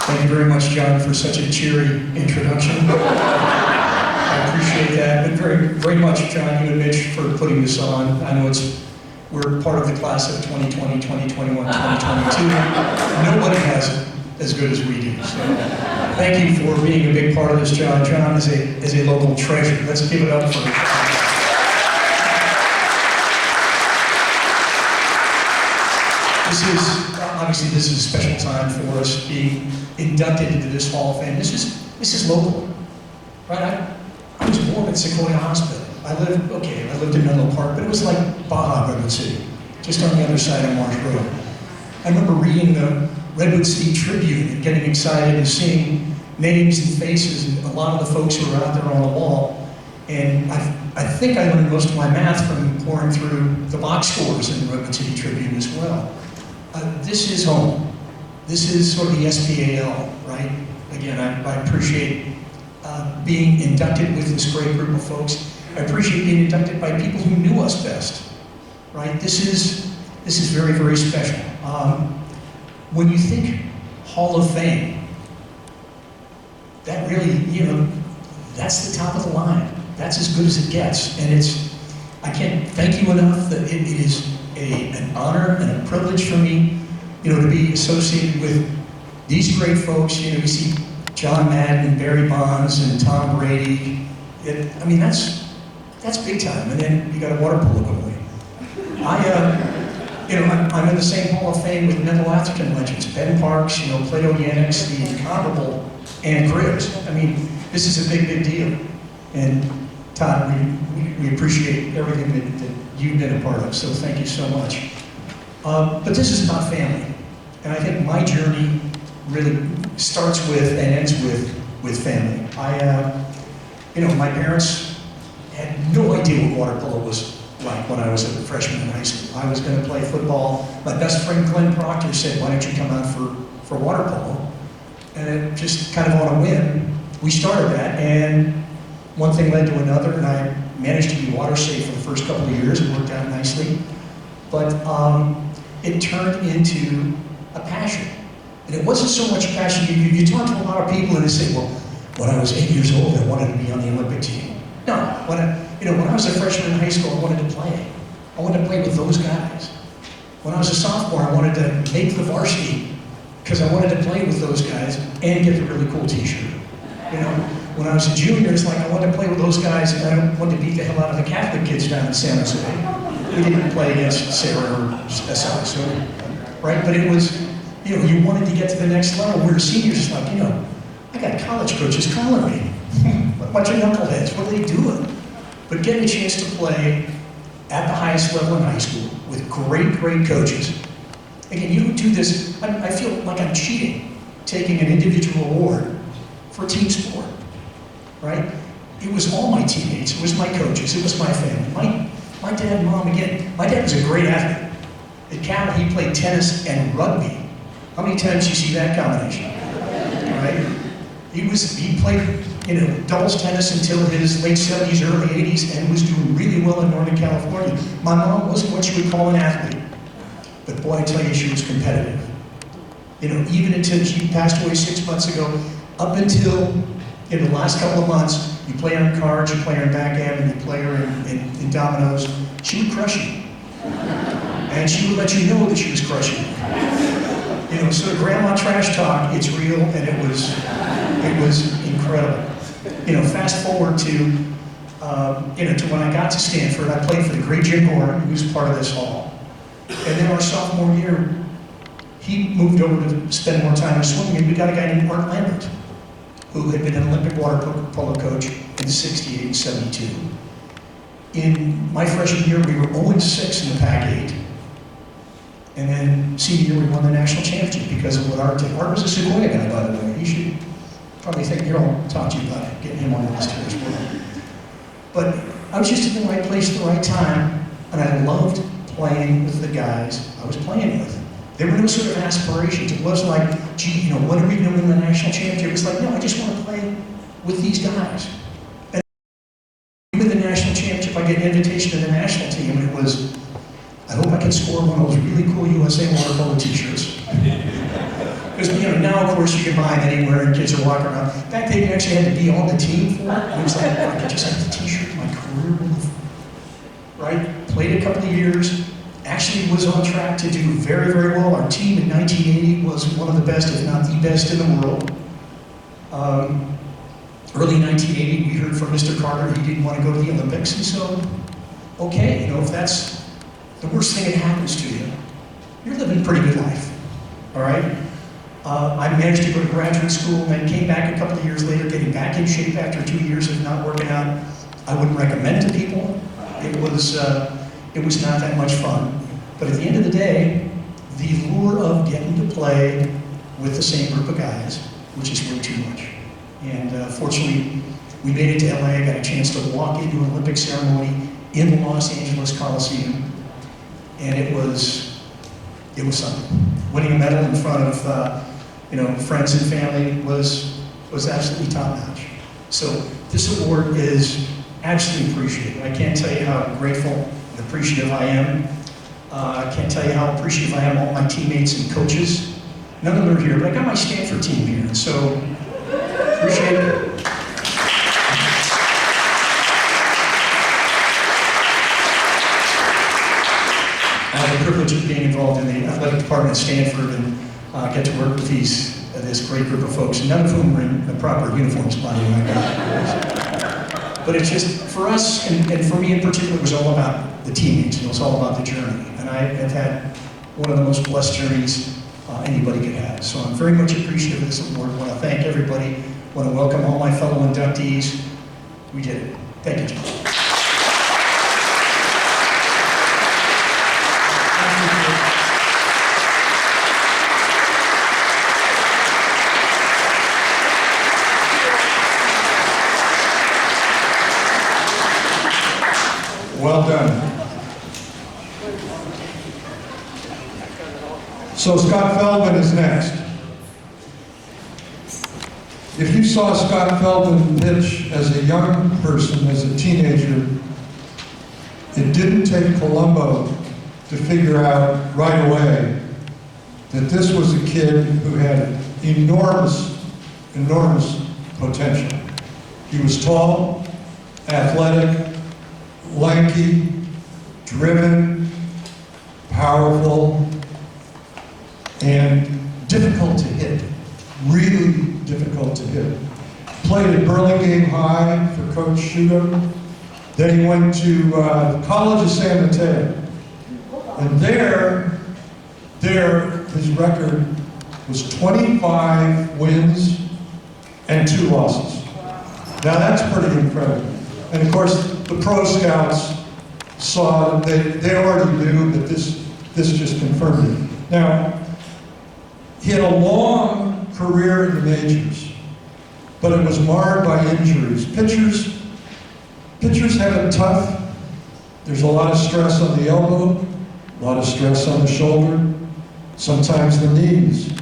Thank you very much, John, for such a cheery introduction. I appreciate that, but very, very much, John, you and Mitch, for putting this on. I know we're part of the class of 2020, 2021, 2022. Nobody has it as good as we do. So thank you for being a big part of this, John. John is a local treasure. Let's give it up for him. Obviously, this is a special time for us being inducted into this Hall of Fame. This is local, right? I was born at Sequoia Hospital. I lived in Menlo Park, but it was like Baja Redwood City, just on the other side of Marsh Road. I remember reading the Redwood City Tribune and getting excited and seeing names and faces and a lot of the folks who were out there on the wall. And I think I learned most of my math from pouring through the box scores in the Redwood City Tribune as well. This is home. This is sort of the SPAL, right? Again, I appreciate being inducted with this great group of folks. I appreciate being inducted by people who knew us best, right? This is very, very special. When you think Hall of Fame, that really, that's the top of the line. That's as good as it gets. And I can't thank you enough that it is an honor and a privilege for me, to be associated with these great folks. You see John Madden and Barry Bonds and Tom Brady. That's big time. And then you got a water polo goalie. I'm in the same Hall of Fame with Menlo Atherton legends, Ben Parks, Plato Yannicks, the incomparable Ann Cribs. This is a big, big deal. And Todd, we appreciate everything that you've been a part of, so thank you so much. But this is about family. And I think my journey really starts with and ends with family. My parents had no idea what water polo was like when I was a freshman in high school. I was going to play football. My best friend Glenn Proctor said, "Why don't you come out for water polo?" And it just kind of on a whim, we started that, and one thing led to another, and I managed to be water safe for the first couple of years. It worked out nicely. But it turned into a passion. And it wasn't so much a passion. You talk to a lot of people and they say, well, when I was 8 years old, I wanted to be on the Olympic team. No, when I was a freshman in high school, I wanted to play. I wanted to play with those guys. When I was a sophomore, I wanted to make the varsity because I wanted to play with those guys and get the really cool t-shirt. When I was a junior, it's like I wanted to play with those guys and I wanted to beat the hell out of the Catholic kids down in San Jose. We didn't play against Sarah or SLSO, right? But it was, you wanted to get to the next level. We were seniors, it's like, I got college coaches calling me. A bunch of knuckleheads, what are they doing? But getting a chance to play at the highest level in high school with great, great coaches. Again, you don't do this, I feel like I'm cheating, taking an individual award for team sport, right? It was all my teammates, it was my coaches, it was my family. My dad and mom, again, my dad was a great athlete. At Cal, he played tennis and rugby. How many times do you see that combination? Right? He played, doubles tennis until his late 70s, early 80s, and was doing really well in Northern California. My mom wasn't what you would call an athlete, but boy, I tell you, she was competitive. Even until she passed away 6 months ago, up until the last couple of months, You play her in cards, you play her in backgammon, you play her in dominoes, she would crush you. And she would let you know that she was crushing you. You know, so grandma trash talk, it's real, and it was incredible. You know, fast forward to, to when I got to Stanford, I played for the great Jim Gordon, who was part of this hall. And then our sophomore year, he moved over to spend more time in swimming, and we got a guy named Art Lambert, who had been an Olympic water polo coach in 68 and 72. In my freshman year, we were 0-6 in the Pac-8. And then senior year, we won the national championship because of what Art did. Art was a Sequoia guy, by the way. You should probably think, I'll talk to you about it, getting him on the list here as well. But I was just in the right place at the right time, and I loved playing with the guys I was playing with. There were no sort of aspirations. It wasn't like, gee, when are we going to win the national championship? It was like, no, I just want to play with these guys. And with the national championship, I get an invitation to the national team, and it was, I hope I can score one of those really cool USA water polo t-shirts. Because, now, of course, you can buy them anywhere, and kids are walking around. Back then, you actually had to be on the team for it. And it was like, I could just have the t-shirt, my career would have, right? Played a couple of years. Actually was on track to do very, very well. Our team in 1980 was one of the best, if not the best in the world. Early 1980, we heard from Mr. Carter he didn't want to go to the Olympics, and so, okay, if that's the worst thing that happens to you, you're living a pretty good life, all right? I managed to go to graduate school and then came back a couple of years later, getting back in shape after 2 years of not working out. I wouldn't recommend to people. It was not that much fun. But at the end of the day, the lure of getting to play with the same group of guys, which is way too much. And fortunately, we made it to LA. I got a chance to walk into an Olympic ceremony in the Los Angeles Coliseum. And it was something. Winning a medal in front of friends and family was absolutely top notch. So this award is absolutely appreciated. I can't tell you how grateful and appreciative I am. I can't tell you how appreciative I am of all my teammates and coaches. None of them are here, but I got my Stanford team here, so appreciate it. I have the privilege of being involved in the athletic department at Stanford and get to work with this great group of folks, none of whom are in the proper uniforms, by the way. But it's just, for us, and for me in particular, it was all about the teammates, it was all about the journey. And I have had one of the most blessed journeys anybody could have. So I'm very much appreciative of this award. I want to thank everybody. I want to welcome all my fellow inductees. We did it. Thank you, John. Well done. So Scott Feldman is next. If you saw Scott Feldman pitch as a young person, as a teenager, it didn't take Columbo to figure out right away that this was a kid who had enormous potential. He was tall, athletic, lanky, driven, powerful, and difficult to hit. Really difficult to hit. Played at Burlingame High for Coach Shudo. Then he went to College of San Mateo. And there his record was 25 wins and 2 losses. Now that's pretty incredible. And of course, the pro scouts saw that they already knew that this just confirmed it. Now, he had a long career in the majors, but it was marred by injuries. Pitchers have it tough. There's a lot of stress on the elbow, a lot of stress on the shoulder, sometimes the knees.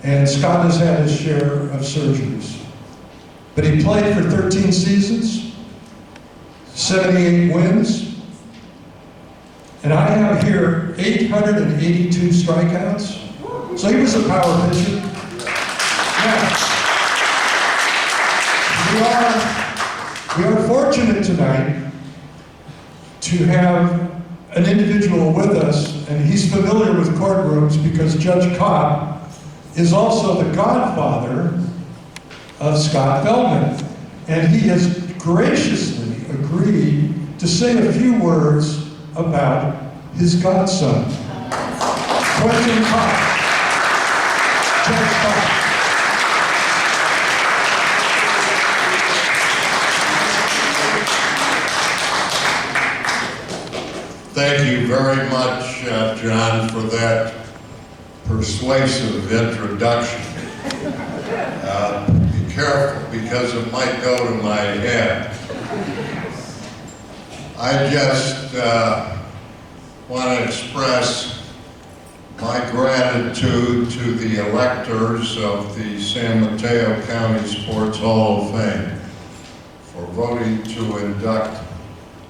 And Scott has had his share of surgeries. But he played for 13 seasons, 78 wins, and I have here 882 strikeouts. So he was a power pitcher. Now, We are fortunate tonight to have an individual with us, and he's familiar with courtrooms because Judge Cobb is also the godfather of Scott Feldman. And he has graciously agreed to say a few words about his godson, Quentin Cobb. Judge Cobb. Thank you very much, John, for that persuasive introduction. Be careful, because it might go to my head. I just want to express my gratitude to the electors of the San Mateo County Sports Hall of Fame for voting to induct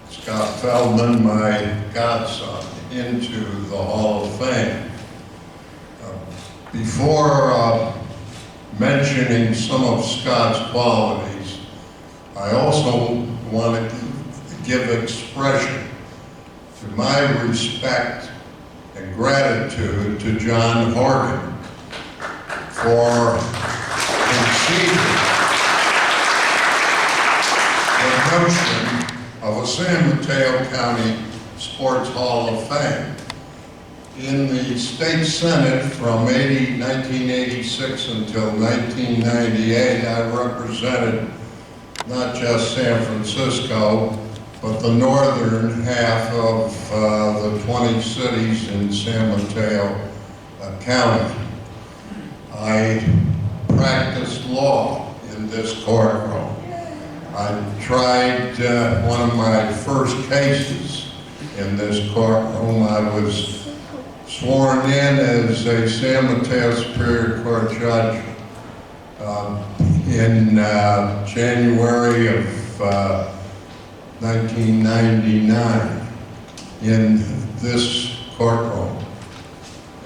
Scott Feldman, my godson, into the Hall of Fame. Before mentioning some of Scott's qualities, I also want to give expression to my respect and gratitude to John Horgan for conceiving the notion of a San Mateo County Sports Hall of Fame. In the state senate from 1986 until 1998, I represented not just San Francisco, but the northern half of the 20 cities in San Mateo County. I practiced law in this courtroom. I tried one of my first cases in this courtroom. I was sworn in as a San Mateo Superior Court judge in January of 1999 in this courtroom.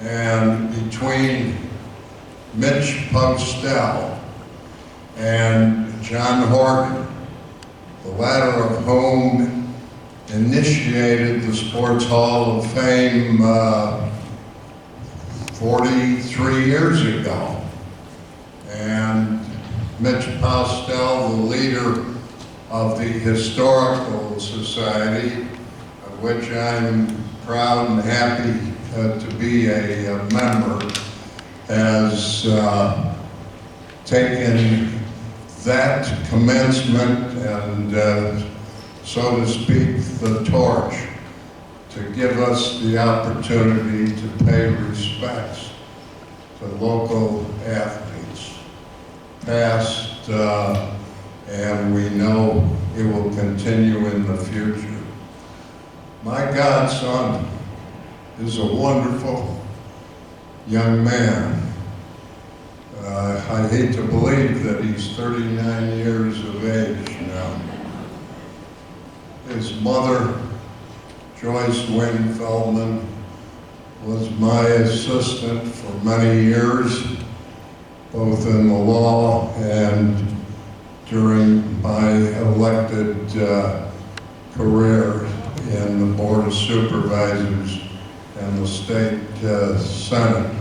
And between Mitch Postel and John Horgan, the latter of whom initiated the Sports Hall of Fame 43 years ago. And Mitch Postel, the leader of the Historical Society, of which I'm proud and happy to be a member, has taken that commencement and, so to speak, the torch to give us the opportunity to pay respects to local athletes, past, and we know it will continue in the future. My godson is a wonderful young man. I hate to believe that he's 39 years of age now. His mother, Joyce Wayne Feldman, was my assistant for many years, both in the law and during my elected career in the Board of Supervisors and the State Senate.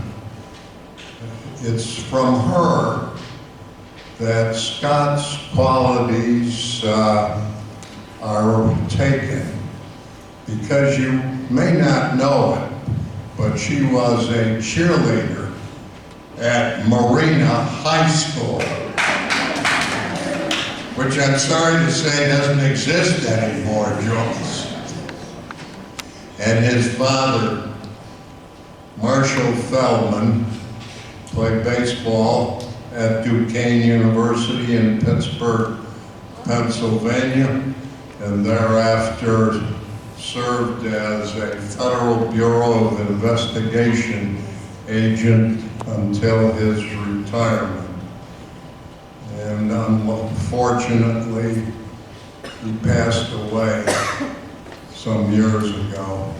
It's from her that Scott's qualities are taken, because you may not know it, but she was a cheerleader at Marina High School, which I'm sorry to say doesn't exist anymore, Joyce. And his father, Marshall Feldman, played baseball at Duquesne University in Pittsburgh, Pennsylvania, and thereafter served as a Federal Bureau of Investigation agent until his retirement. And unfortunately, he passed away some years ago.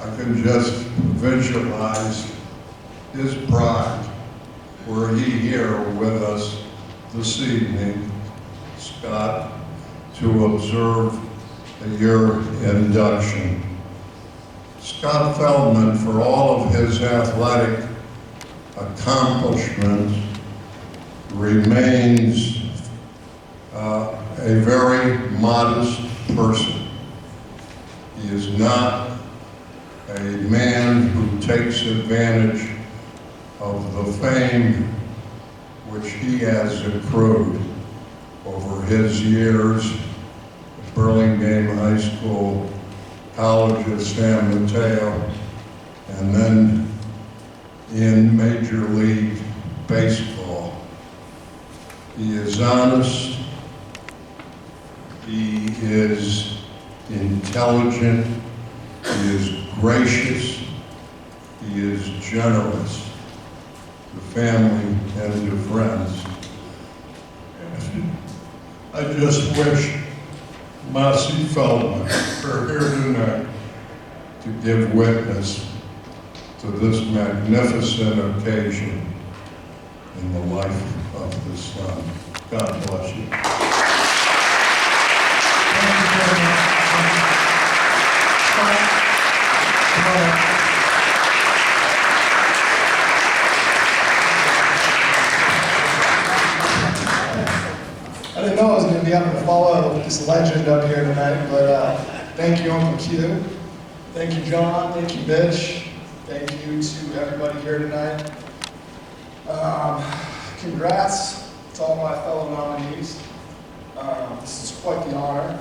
I can just visualize his pride were he here with us this evening. Scott, to observe your induction. Scott Feldman, for all of his athletic accomplishments, remains a very modest person. He is not a man who takes advantage of the fame which he has accrued over his years at Burlingame High School, College of San Mateo, and then in Major League Baseball. He is honest, he is intelligent, he is gracious, he is generous to family and to friends. I just wish Marcy Feldman were here tonight to give witness to this magnificent occasion in the life of the son. God bless you. Thank you very much. I didn't know I was going to be having to follow this legend up here tonight, but thank you, Uncle Q. Thank you, John. Thank you, Mitch. Thank you to everybody here tonight. Congrats to all my fellow nominees. This is quite the honor.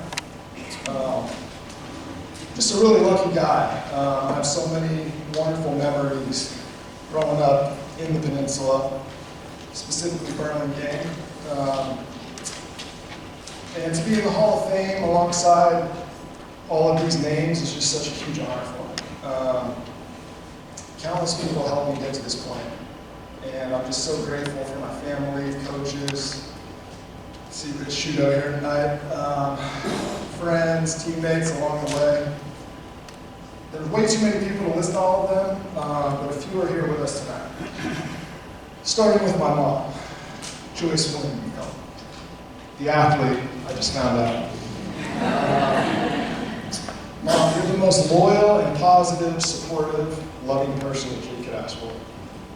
Just a really lucky guy. I have so many wonderful memories growing up in the Peninsula, specifically Burlingame. And to be in the Hall of Fame alongside all of these names is just such a huge honor for me. Countless people helped me get to this point. And I'm just so grateful for my family, coaches, see Rich Shudo here tonight, friends, teammates along the way. There's way too many people to list all of them, but a few are here with us tonight. Starting with my mom, Joyce Williams, the athlete I just found out. Mom, you're the most loyal and positive, supportive, loving person a kid could ask for.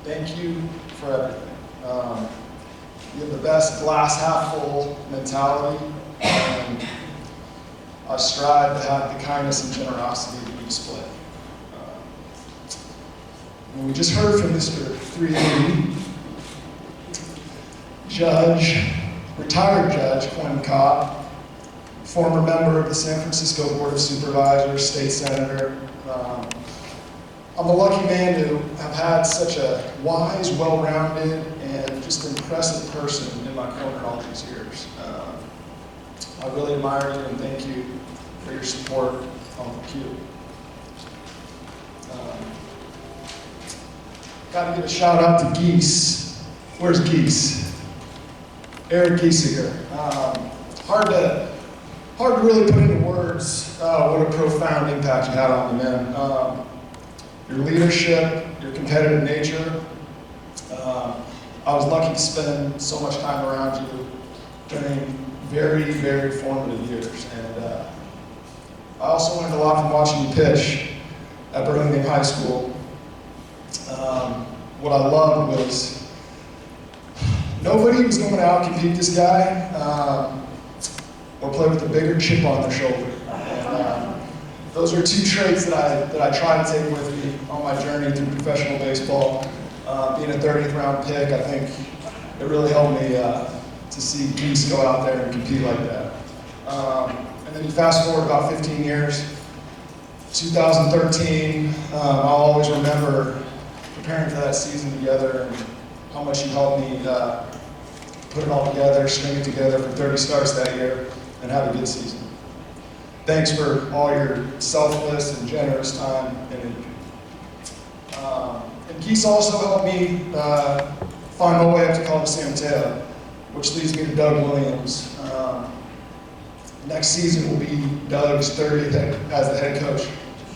Thank you for everything. You have the best glass half full mentality, and I strive to have the kindness and generosity that you display. And we just heard from Mr. 380, Judge, retired Judge Quentin Cobb, former member of the San Francisco Board of Supervisors, state senator. I'm a lucky man to have had such a wise, well-rounded, and just impressive person in my corner all these years. I really admire you and thank you for your support, Uncle Q. Got to give a shout out to Geese. Where's Geese? Eric Giesiger. Hard to really put into words what a profound impact you had on me, man. Your leadership, your competitive nature. I was lucky to spend so much time around you during very, very formative years. And I also learned a lot from watching you pitch at Burlingame High School. What I loved was nobody was going to out-compete this guy or play with a bigger chip on their shoulder. And, those are two traits that I try to take with me on my journey through professional baseball. Being a 30th round pick, I think it really helped me to see Geese go out there and compete like that. And then you fast forward about 15 years, 2013, I'll always remember preparing for that season together and how much you helped me put it all together, string it together for 30 starts that year, and have a good season. Thanks for all your selfless and generous time and energy. And Geese also helped me find my way up to College of San Mateo, which leads me to Doug Williams. Next season will be Doug's 30th as the head coach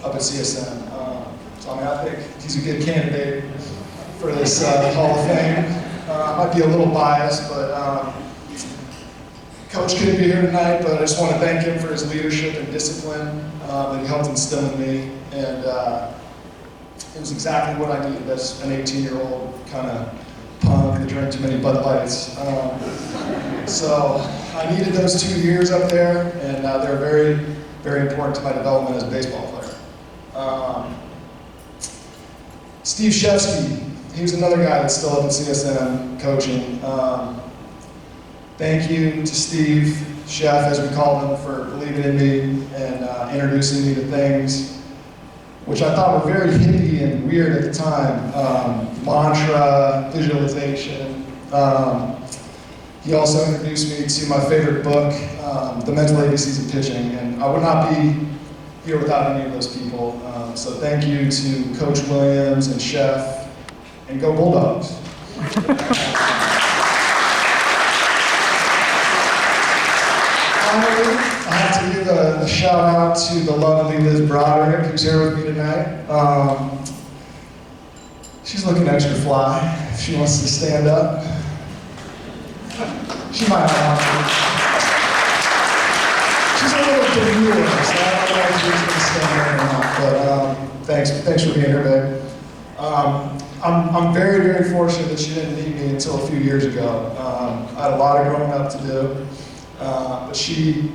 up at CSM. So I mean, I think he's a good candidate for this Hall of Fame. I might be a little biased, but Coach couldn't be here tonight, but I just want to thank him for his leadership and discipline that he helped instill in me. And it was exactly what I needed as an 18-year-old kind of punk that drank too many Bud Lights. So I needed those 2 years up there, and they're very, very important to my development as a baseball player. Steve Shevsky, he was another guy that's still up in CSM coaching. Thank you to Steve, Chef as we call him, for believing in me and introducing me to things which I thought were very hippie and weird at the time. Mantra, visualization. He also introduced me to my favorite book, The Mental ABCs of Pitching, and I would not be here without any of those people. So thank you to Coach Williams and Chef, and go Bulldogs. Finally, I have to give a shout out to the lovely Liz Broderick, who's here with me tonight. She's looking extra fly. If she wants to stand up, she might not want to. She's a little demure, so I don't know if she's going to stand there or not. But thanks for being here, babe. I'm very, very fortunate that she didn't need me until a few years ago. I had a lot of growing up to do. But she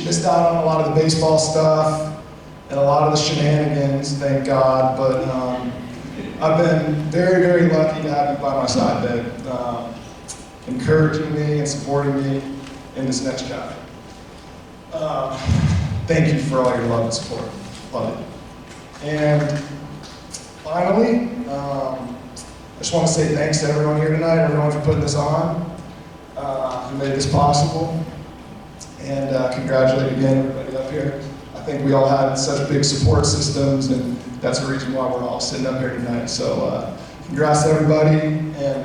missed out on a lot of the baseball stuff and a lot of the shenanigans, thank God. But I've been very, very lucky to have you by my side, babe, encouraging me and supporting me in this next chapter. Thank you for all your love and support. Love it. And finally, I just want to say thanks to everyone here tonight, everyone for putting this on. Who made this possible, and congratulate again everybody up here. I think we all had such big support systems, and that's the reason why we're all sitting up here tonight. So congrats to everybody, and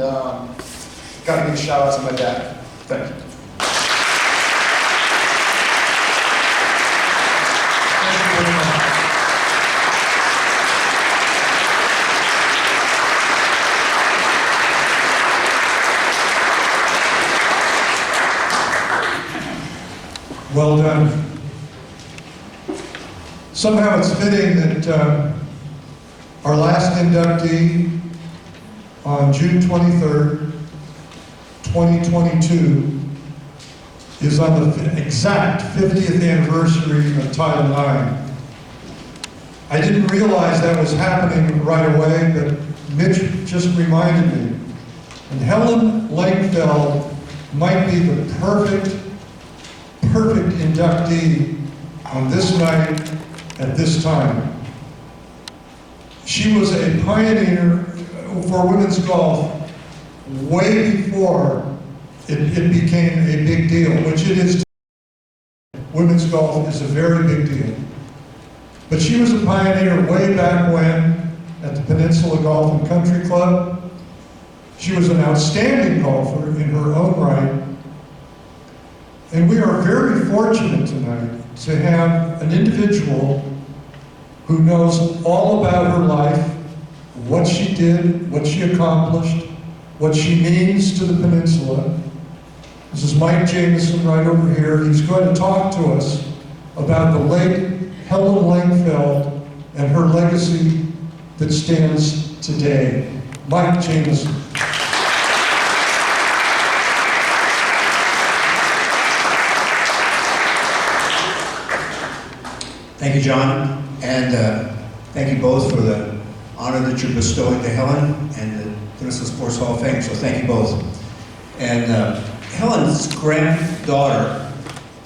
got to give a shout out to my dad. Thank you. Well done. Somehow it's fitting that our last inductee on June 23rd, 2022 is on the exact 50th anniversary of Title IX. I didn't realize that was happening right away, but Mitch just reminded me. And Helen Lengfeld might be the perfect inductee on this night at this time. She was a pioneer for women's golf way before it became a big deal, which it is. Women's golf is a very big deal. But she was a pioneer way back when at the Peninsula Golf and Country Club. She was an outstanding golfer in her own right. And we are very fortunate tonight to have an individual who knows all about her life, what she did, what she accomplished, what she means to the Peninsula. This is Mike Jamison right over here. He's going to talk to us about the late Helen Lengfeld and her legacy that stands today. Mike Jamison. Thank you, John, and thank you both for the honor that you're bestowing to Helen and the Peninsula Sports Hall of Fame, so thank you both. And Helen's granddaughter,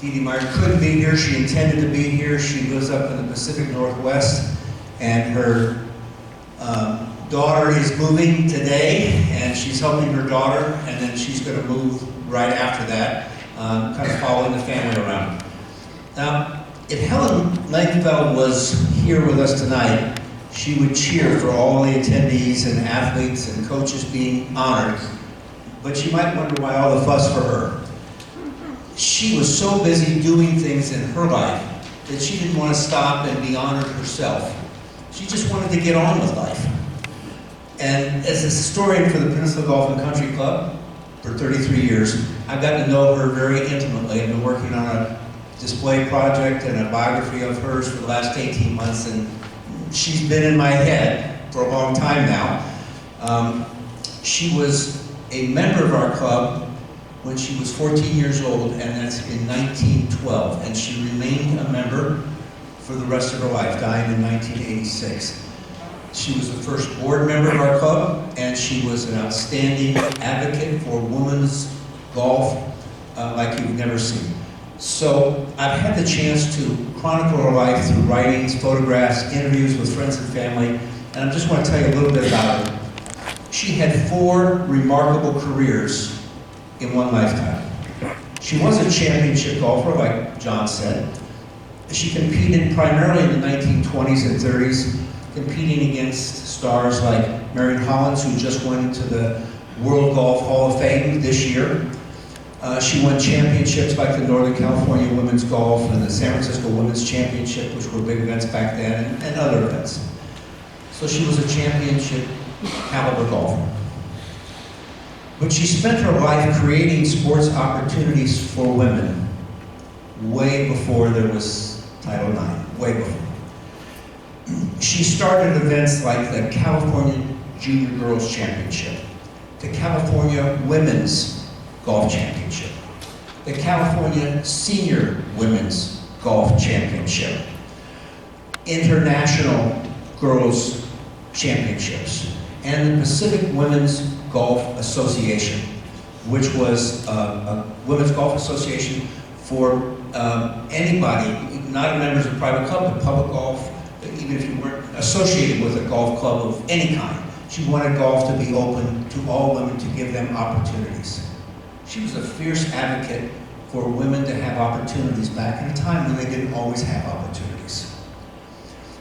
DiMaggio, couldn't be here. She intended to be here. She lives up in the Pacific Northwest, and her daughter is moving today, and she's helping her daughter, and then she's going to move right after that, kind of following the family around. Now, if Helen Lengfeld was here with us tonight, she would cheer for all the attendees and athletes and coaches being honored, but she might wonder why all the fuss for her. She was so busy doing things in her life that she didn't want to stop and be honored herself. She just wanted to get on with life. And as a historian for the Peninsula Golf and Country Club, for 33 years. I've gotten to know her very intimately. I've been working on a display project and a biography of hers for the last 18 months, and she's been in my head for a long time now. She was a member of our club when she was 14 years old, and that's in 1912, and she remained a member for the rest of her life, dying in 1986. She was the first board member of our club, and she was an outstanding advocate for women's golf like you've never seen. So I've had the chance to chronicle her life through writings, photographs, interviews with friends and family, and I just want to tell you a little bit about her. She had 4 remarkable careers in one lifetime. She was a championship golfer, like John said. She competed primarily in the 1920s and 30s, competing against stars like Marion Hollins, who just went into the World Golf Hall of Fame this year. She won championships like the Northern California Women's Golf and the San Francisco Women's Championship, which were big events back then, and other events. So she was a championship caliber golfer. But she spent her life creating sports opportunities for women way before there was Title IX, way before. She started events like the California Junior Girls Championship, the California Women's Golf Championship, the California Senior Women's Golf Championship, International Girls Championships, and the Pacific Women's Golf Association, which was a women's golf association for anybody, not members of private club, but public golf, even if you weren't associated with a golf club of any kind. She wanted golf to be open to all women, to give them opportunities. She was a fierce advocate for women to have opportunities back in a time when they didn't always have opportunities.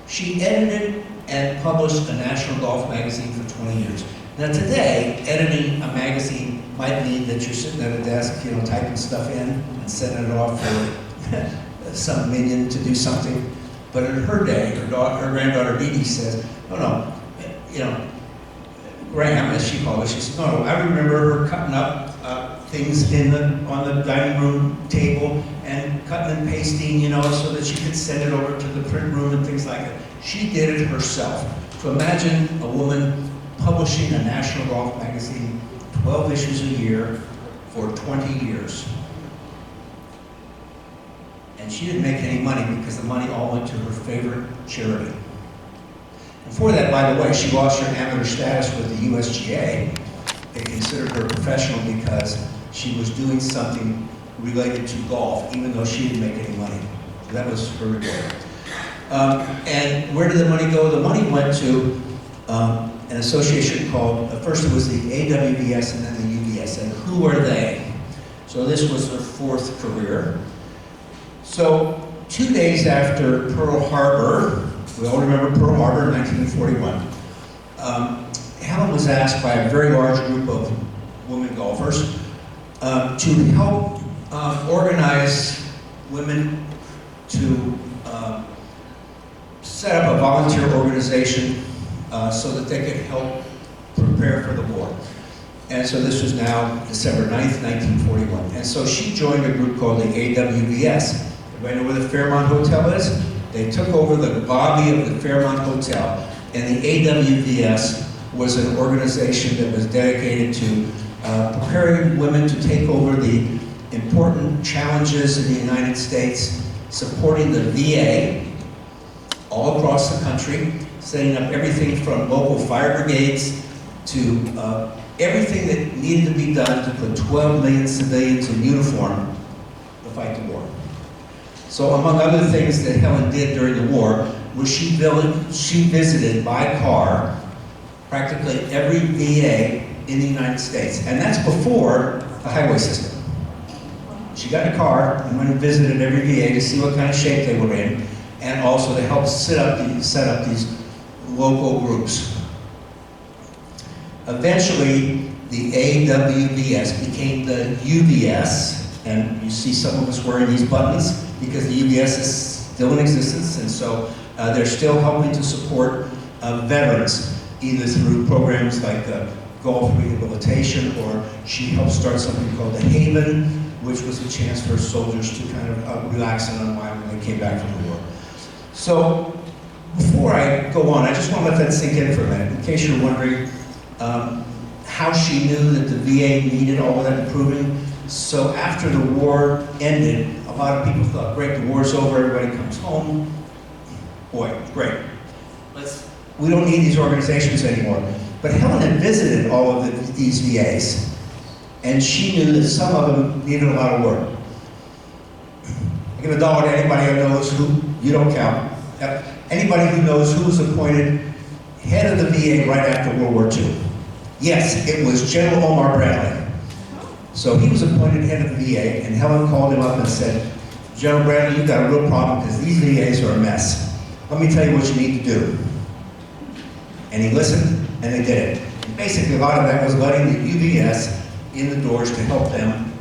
She edited and published a national golf magazine for 20 years. Now today, editing a magazine might mean that you're sitting at a desk, typing stuff in and sending it off for some minion to do something. But in her day, her granddaughter Dee Dee says, no, Graham, as she called it, she said, no, I remember her cutting up things on the dining room table and cutting and pasting, so that she could send it over to the print room and things like that. She did it herself. So imagine a woman publishing a national golf magazine, 12 issues a year for 20 years. And she didn't make any money because the money all went to her favorite charity. And for that, by the way, she lost her amateur status with the USGA. They considered her professional because she was doing something related to golf, even though she didn't make any money. So that was her reward. And where did the money go? The money went to an association called, first it was the AWBS and then the UBS. And who are they? So this was her 4th career. So 2 days after Pearl Harbor, we all remember Pearl Harbor in 1941, Helen was asked by a very large group of women golfers to help organize women to set up a volunteer organization so that they could help prepare for the war. And so this was now December 9th, 1941. And so she joined a group called the AWBS. Everybody know where the Fairmont Hotel is? They took over the lobby of the Fairmont Hotel, and the AWBS was an organization that was dedicated to preparing women to take over the important challenges in the United States, supporting the VA all across the country, setting up everything from local fire brigades to everything that needed to be done to put 12 million civilians in uniform to fight the war. So among other things that Helen did during the war was she visited by car practically every VA in the United States. And that's before the highway system. She got in a car and went and visited every VA to see what kind of shape they were in, and also to help set up these local groups. Eventually, the AWBS became the UBS, and you see some of us wearing these buttons because the UBS is still in existence, and so they're still helping to support veterans, either through programs like golf rehabilitation, or she helped start something called the Haven, which was a chance for soldiers to kind of relax and unwind when they came back from the war. So before I go on, I just want to let that sink in for a minute, in case you're wondering how she knew that the VA needed all of that improving. So after the war ended, a lot of people thought, great, the war's over, everybody comes home. Boy, great. We don't need these organizations anymore. But Helen had visited all of these VAs, and she knew that some of them needed a lot of work. I give $1 to anybody who knows who, you don't count, anybody who knows who was appointed head of the VA right after World War II. Yes, it was General Omar Bradley. So he was appointed head of the VA, and Helen called him up and said, General Bradley, you've got a real problem because these VAs are a mess. Let me tell you what you need to do. And he listened, and they did it. And basically, a lot of that was letting the UVS in the doors to help them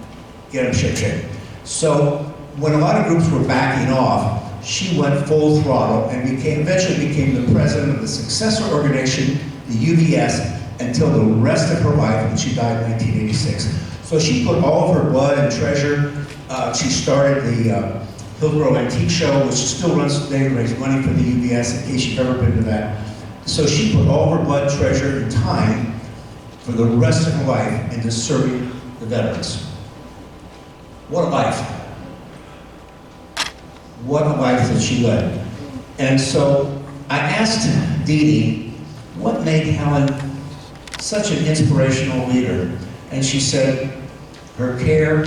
get them shipshape. So when a lot of groups were backing off, she went full throttle and eventually became the president of the successor organization, the UVS, until the rest of her life, when she died in 1986. So she put all of her blood and treasure. She started the Hillsborough Antique Show, which still runs today to raise money for the UVS, in case you've ever been to that. So she put all her blood, treasure, and time for the rest of her life into serving the veterans. What a life. What a life that she led. And so I asked Dee Dee, what made Helen such an inspirational leader? And she said, her care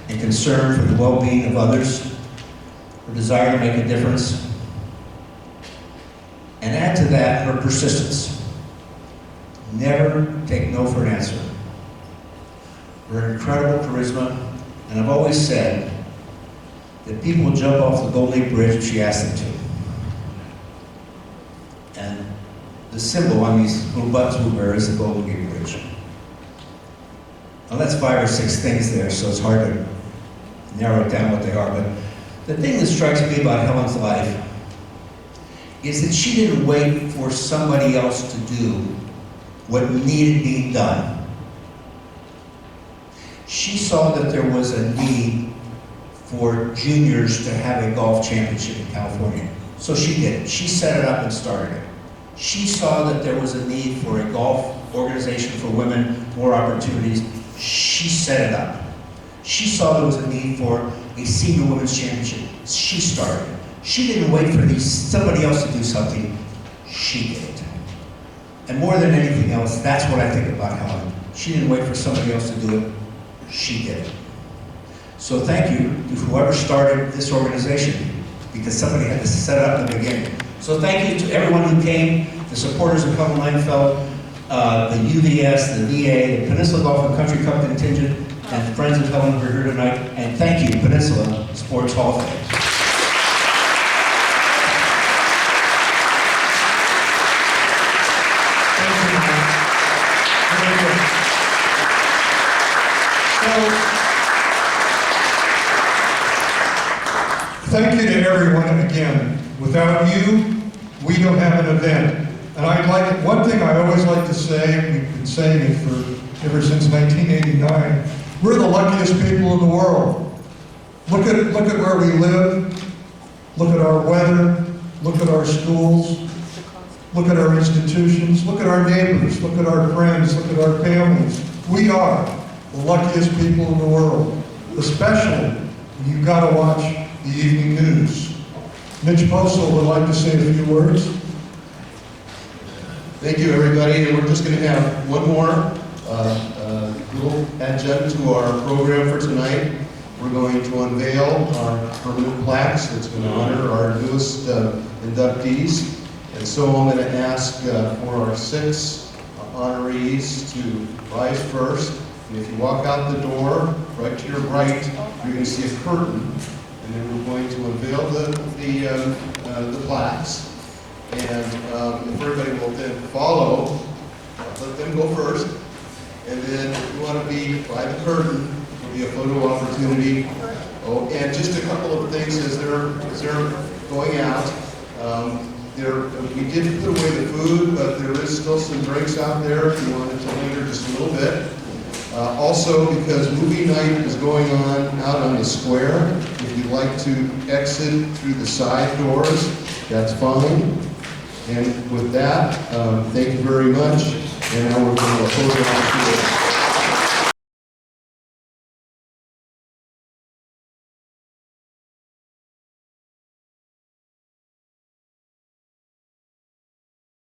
and concern for the well-being of others, her desire to make a difference, and add to that her persistence. Never take no for an answer. Her incredible charisma, and I've always said that people will jump off the Golden Gate Bridge if she asks them to. And the symbol on these little buttons we wear is the Golden Gate Bridge. Now that's 5 or 6 things there, so it's hard to narrow it down what they are. But the thing that strikes me about Helen's life is that she didn't wait for somebody else to do what needed being done. She saw that there was a need for juniors to have a golf championship in California. So she did it. She set it up and started it. She saw that there was a need for a golf organization for women, more opportunities. She set it up. She saw there was a need for a senior women's championship. She started it. She didn't wait for somebody else to do something. She did it. And more than anything else, that's what I think about Helen. She didn't wait for somebody else to do it. She did it. So thank you to whoever started this organization, because somebody had to set it up in the beginning. So thank you to everyone who came, the supporters of Helen Lengfeld, the UVS, the VA, the Peninsula Golf and Country Club contingent, and friends of Helen who are here tonight. And thank you, Peninsula Sports Hall of Fame. Thank you to everyone again. Without you, we don't have an event. And one thing I always like to say, we've been saying it ever since 1989, we're the luckiest people in the world. Look at where we live, look at our weather, look at our schools, look at our institutions, look at our neighbors, look at our friends, look at our families. We are the luckiest people in the world, especially when you've got to watch the evening news. Mitch Postal would like to say a few words. Thank you, everybody. And we're just going to have one more little adjunct to our program for tonight. We're going to unveil our permanent plaques that's going to honor our newest inductees. And so I'm going to ask for our 6 honorees to rise first. And if you walk out the door, right to your right, you're going to see a curtain. And then we're going to unveil the plaques. And if everybody will then follow, let them go first. And then if you want to be by the curtain, there'll be a photo opportunity. Oh, and just a couple of things as they're going out. We did put away the food, but there is still some drinks out there if you wanted to linger just a little bit. Also, because movie night is going on out on the square, if you'd like to exit through the side doors, that's fine. And with that, thank you very much. And now we're going to close it off.